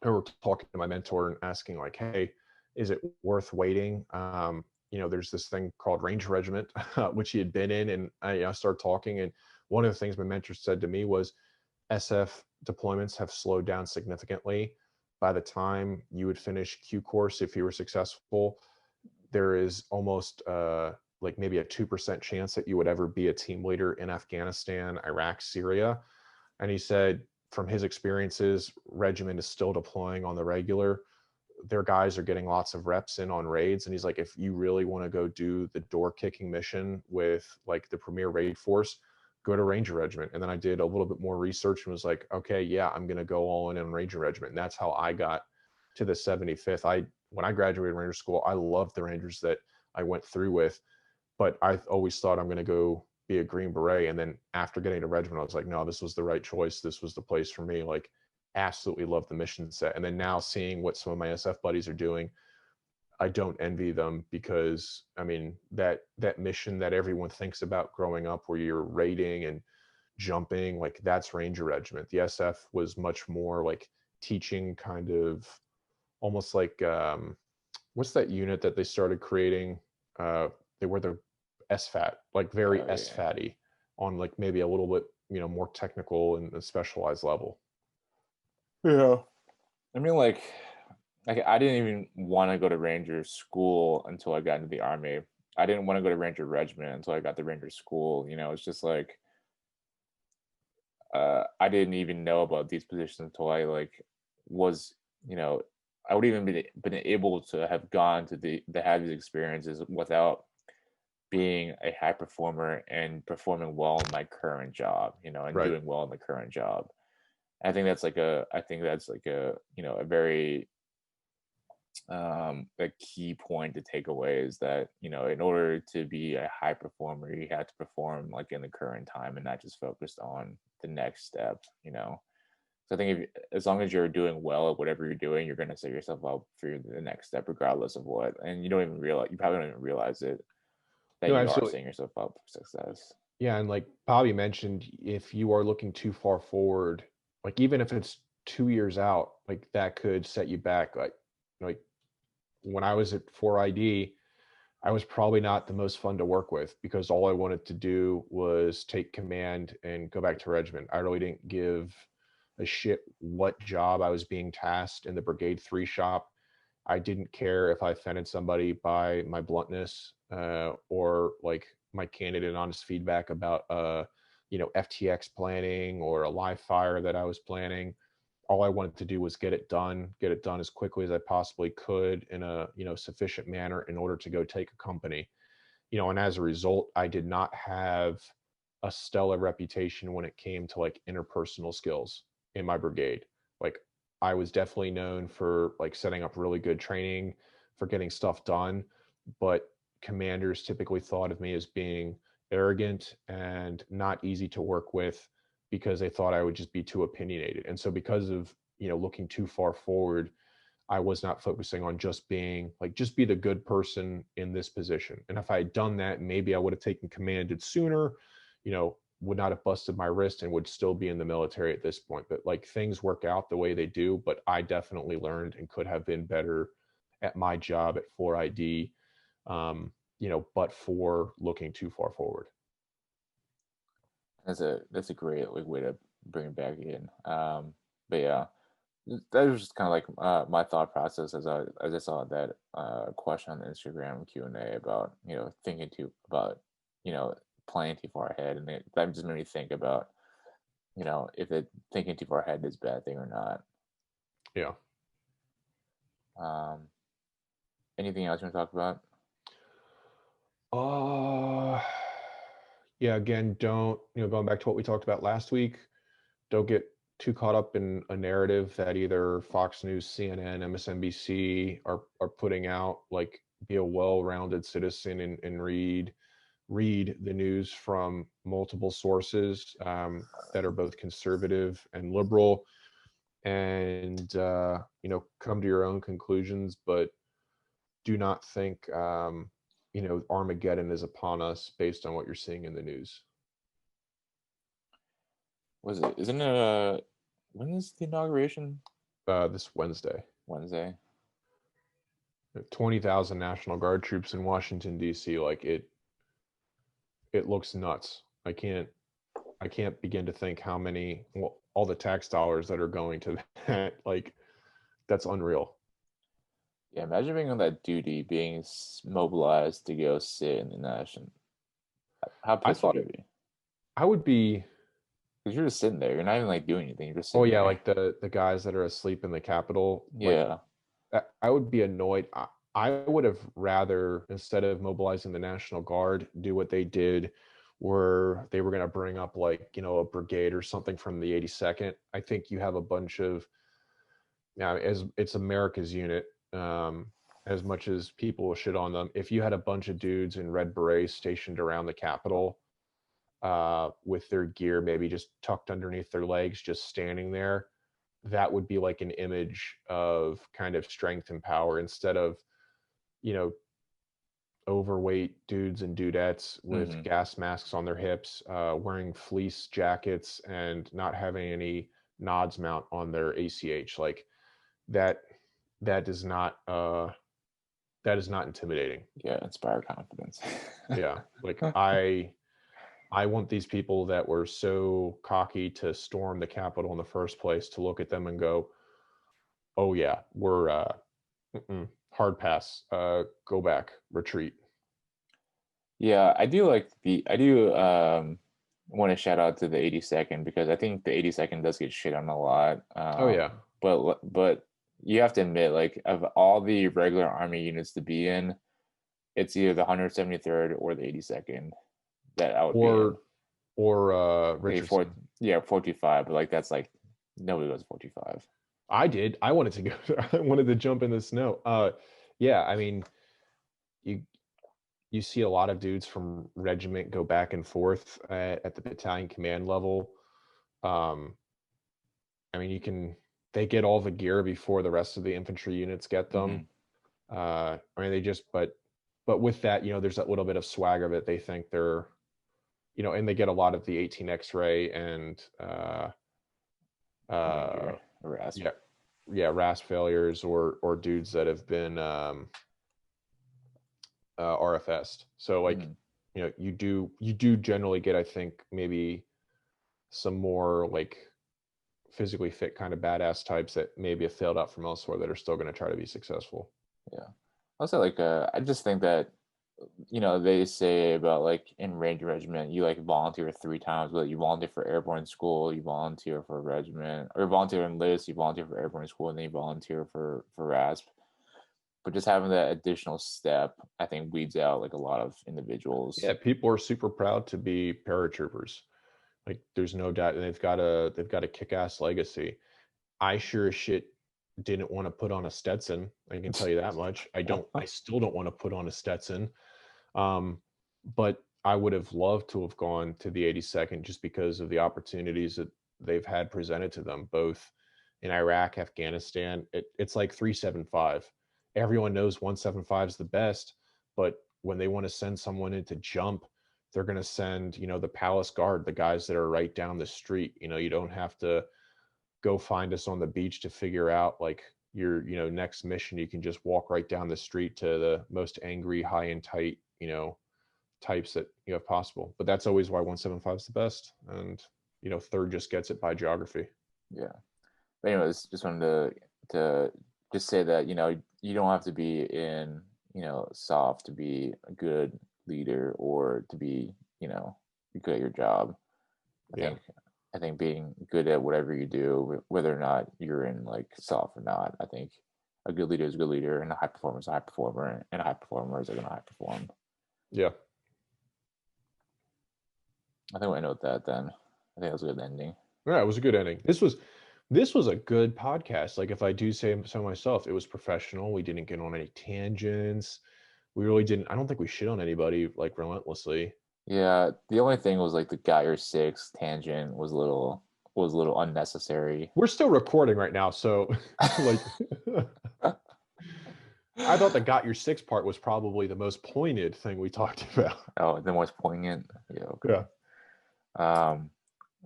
Speaker 2: I remember talking to my mentor and asking like, hey, is it worth waiting? There's this thing called Ranger Regiment, which he had been in. And I started talking. And one of the things my mentor said to me was SF deployments have slowed down significantly. By the time you would finish Q course, if you were successful, there is almost like maybe a 2% chance that you would ever be a team leader in Afghanistan, Iraq, Syria. And he said from his experiences, regiment is still deploying on the regular. Their guys are getting lots of reps in on raids. And he's like, if you really want to go do the door kicking mission with like the premier raid force, go to Ranger Regiment. And then I did a little bit more research and was like, okay, yeah, I'm going to go all in on Ranger Regiment. And that's how I got to the 75th. When I graduated Ranger school, I loved the Rangers that I went through with, but I always thought I'm going to go be a Green Beret. And then after getting to regiment, I was like, no, this was the right choice. This was the place for me. Like, absolutely love the mission set. And then now seeing what some of my SF buddies are doing, I don't envy them because I mean that mission that everyone thinks about growing up where you're raiding and jumping, like that's Ranger Regiment. The SF was much more like teaching, kind of almost like what's that unit that they started creating? They were the SFAT, like very
Speaker 1: Oh yeah.
Speaker 2: SFATy on like maybe a little bit, more technical and a specialized level.
Speaker 1: Yeah. I mean, like I didn't even want to go to Ranger school until I got into the Army. I didn't want to go to Ranger Regiment until I got to Ranger school. It's just like I didn't even know about these positions until I like was, you know, I would even been able to have gone to have these experiences without being a high performer and performing well in my current job, and
Speaker 2: Right.
Speaker 1: doing well in the current job. I think that's like a very a key point to take away is that in order to be a high performer you have to perform like in the current time and not just focused on the next step. So I think as long as you're doing well at whatever you're doing, you're going to set yourself up for the next step regardless of what, and you probably don't even realize it, that
Speaker 2: No,
Speaker 1: you are
Speaker 2: absolutely.
Speaker 1: setting yourself up for success.
Speaker 2: Yeah, and like Bobby mentioned, if you are looking too far forward, like even if it's 2 years out, like that could set you back. Like when I was at 4ID, I was probably not the most fun to work with because all I wanted to do was take command and go back to regiment. I really didn't give a shit what job I was being tasked in the Brigade 3 shop. I didn't care if I offended somebody by my bluntness or like my candid and honest feedback about FTX planning or a live fire that I was planning. All I wanted to do was get it done as quickly as I possibly could in a sufficient manner in order to go take a company. And as a result, I did not have a stellar reputation when it came to like interpersonal skills in my brigade. Like I was definitely known for like setting up really good training, for getting stuff done, but commanders typically thought of me as being arrogant and not easy to work with because they thought I would just be too opinionated. And so because of, looking too far forward, I was not focusing on just being like, just be the good person in this position. And if I had done that, maybe I would have taken commanded sooner, would not have busted my wrist and would still be in the military at this point. But like things work out the way they do. But I definitely learned and could have been better at my job at 4ID, but for looking too far forward.
Speaker 1: That's a great like way to bring it back in. But yeah, that was just kind of like my thought process as I saw that question on the Instagram Q&A about thinking too about you know planning too far ahead, and that just made me think about if it thinking too far ahead is a bad thing or not.
Speaker 2: Yeah.
Speaker 1: Um, Anything else you want to talk about?
Speaker 2: Uh, yeah, again, don't, going back to what we talked about last week, don't get too caught up in a narrative that either Fox News, CNN, MSNBC are putting out. Like, be a well-rounded citizen and read the news from multiple sources that are both conservative and liberal, and come to your own conclusions, but do not think Armageddon is upon us based on what you're seeing in the news.
Speaker 1: Was it? Isn't it? When is the inauguration?
Speaker 2: This Wednesday,
Speaker 1: Wednesday.
Speaker 2: 20,000 National Guard troops in Washington D.C. Like, it looks nuts. I can't begin to think how many, well, all the tax dollars that are going to that. Like, that's unreal.
Speaker 1: Yeah, imagine being on that duty, being mobilized to go sit in the national. How
Speaker 2: I
Speaker 1: pissed would you
Speaker 2: thought
Speaker 1: be?
Speaker 2: I would be.
Speaker 1: Because you're just sitting there. You're not even like doing anything. You're just
Speaker 2: Oh
Speaker 1: sitting
Speaker 2: yeah,
Speaker 1: there.
Speaker 2: like the guys that are asleep in the Capitol. Like,
Speaker 1: Yeah.
Speaker 2: I would be annoyed. I would have rather, instead of mobilizing the National Guard, do what they did, where they were going to bring up, like, a brigade or something from the 82nd. I think you have a bunch of, now, as it's America's unit, as much as people will shit on them, if you had a bunch of dudes in red berets stationed around the Capitol, with their gear maybe just tucked underneath their legs, just standing there, that would be like an image of kind of strength and power, instead of, you know, overweight dudes and dudettes with
Speaker 1: Hmm.
Speaker 2: gas masks on their hips, wearing fleece jackets and not having any nods mount on their ACH. Like, that, that is not, that is not intimidating.
Speaker 1: Yeah. Inspire confidence.
Speaker 2: Yeah. Like, I want these people that were so cocky to storm the Capitol in the first place to look at them and go, "Oh yeah, we're hard pass. Go back, retreat."
Speaker 1: Yeah, I do want to shout out to the 82nd because I think the 82nd does get shit on a lot.
Speaker 2: Oh yeah.
Speaker 1: But you have to admit, like, of all the regular army units to be in, it's either the 173rd or the 82nd that I would be in.
Speaker 2: Or
Speaker 1: Okay, four,
Speaker 2: Richardson.
Speaker 1: yeah, 45, but like that's like nobody goes 45.
Speaker 2: I did. I wanted to go. I wanted to jump in the snow. Yeah. I mean, you you see a lot of dudes from regiment go back and forth at the battalion command level. Um, I mean, they get all the gear before the rest of the infantry units get them.
Speaker 1: Hmm.
Speaker 2: I mean, but with that, there's that little bit of swagger that they think they're, and they get a lot of the 18 X-ray and uh,
Speaker 1: Ranger, Rasp.
Speaker 2: yeah, yeah, RAS failures, or dudes that have been RFS'd. So, like,
Speaker 1: Hmm.
Speaker 2: you do generally get, I think, maybe some more like physically fit kind of badass types that maybe have failed out from elsewhere that are still going to try to be successful.
Speaker 1: Yeah. Also, like, I just think that they say about like in Ranger Regiment, you like volunteer 3 times, but you volunteer for airborne school, you volunteer for regiment, or volunteer in list, you volunteer for airborne school, and then you volunteer for RASP. But just having that additional step, I think, weeds out like a lot of individuals.
Speaker 2: Yeah, people are super proud to be paratroopers. Like, there's no doubt, and they've got a kick-ass legacy. I sure as shit didn't want to put on a Stetson. I can tell you that much. I still don't want to put on a Stetson. Um, but I would have loved to have gone to the 82nd, just because of the opportunities that they've had presented to them, both in Iraq, Afghanistan. It's like 375. Everyone knows 175 is the best, but when they want to send someone in to jump, they're going to send, the Palace Guard, the guys that are right down the street. You don't have to go find us on the beach to figure out, like, your, next mission. You can just walk right down the street to the most angry, high and tight, types that you have possible. But that's always why 175 is the best, and third just gets it by geography.
Speaker 1: Yeah. But anyways, just wanted to just say that you don't have to be in soft to be a good leader or to be good at your job. I
Speaker 2: Yeah.
Speaker 1: think being good at whatever you do, whether or not you're in like soft or not, I think a good leader is a good leader, and a high performer is a high performer, and a high performer is going to high perform.
Speaker 2: Yeah.
Speaker 1: I think we know that then. I think that was a good ending.
Speaker 2: Yeah, it was a good ending. This was a good podcast. Like, if I do say so myself, it was professional. We didn't get on any tangents. We really didn't. I don't think we shit on anybody like relentlessly.
Speaker 1: Yeah, the only thing was like the got your six tangent was a little unnecessary.
Speaker 2: We're still recording right now, so like I thought the got your six part was probably the most pointed thing we talked about.
Speaker 1: Oh, the most poignant. Yeah, okay.
Speaker 2: Yeah.
Speaker 1: Um,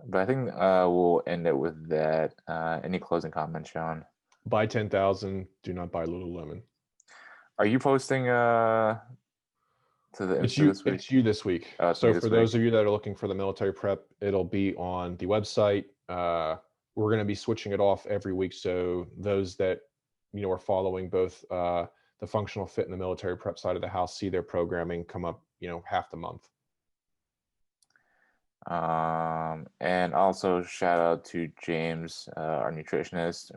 Speaker 1: but I think we'll end it with that. Any closing comments, Sean?
Speaker 2: Buy 10,000. Do not buy Lululemon.
Speaker 1: Are you posting to the
Speaker 2: It's
Speaker 1: Insta
Speaker 2: you.
Speaker 1: this week?
Speaker 2: It's you this week.
Speaker 1: Oh, it's me
Speaker 2: So for
Speaker 1: this week.
Speaker 2: those of you that are looking for the military prep, it'll be on the website. We're going to be switching it off every week. So those that are following both the functional fit and the military prep side of the house see their programming come up half the month.
Speaker 1: And also shout out to James, our nutritionist.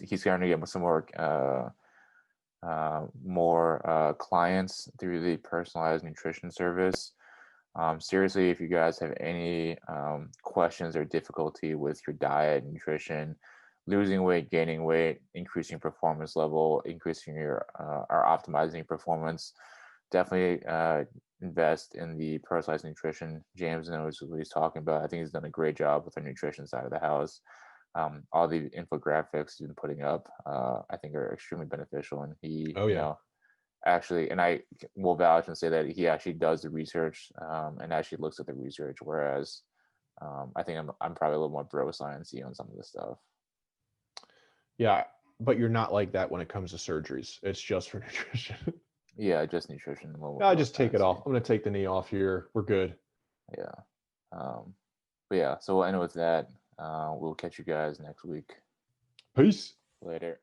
Speaker 1: He's starting to get some more clients through the personalized nutrition service. Seriously, if you guys have any questions or difficulty with your diet, nutrition, losing weight, gaining weight, increasing performance level, increasing your or optimizing performance, definitely invest in the personalized nutrition. James knows what he's talking about. I think he's done a great job with the nutrition side of the house. All the infographics he's been putting up, I think, are extremely beneficial. And he,
Speaker 2: Oh yeah.
Speaker 1: actually, and I will vouch and say that he actually does the research and actually looks at the research. Whereas I think I'm probably a little more bro sciencey on some of this stuff.
Speaker 2: Yeah, but you're not like that when it comes to surgeries. It's just for nutrition.
Speaker 1: Yeah, just nutrition, a little more
Speaker 2: I
Speaker 1: bro
Speaker 2: just take it off.
Speaker 1: sciencey.
Speaker 2: I'm going to take the knee off here. We're good.
Speaker 1: Yeah. But yeah, so we'll end with that. We'll catch you guys next week.
Speaker 2: Peace.
Speaker 1: Later.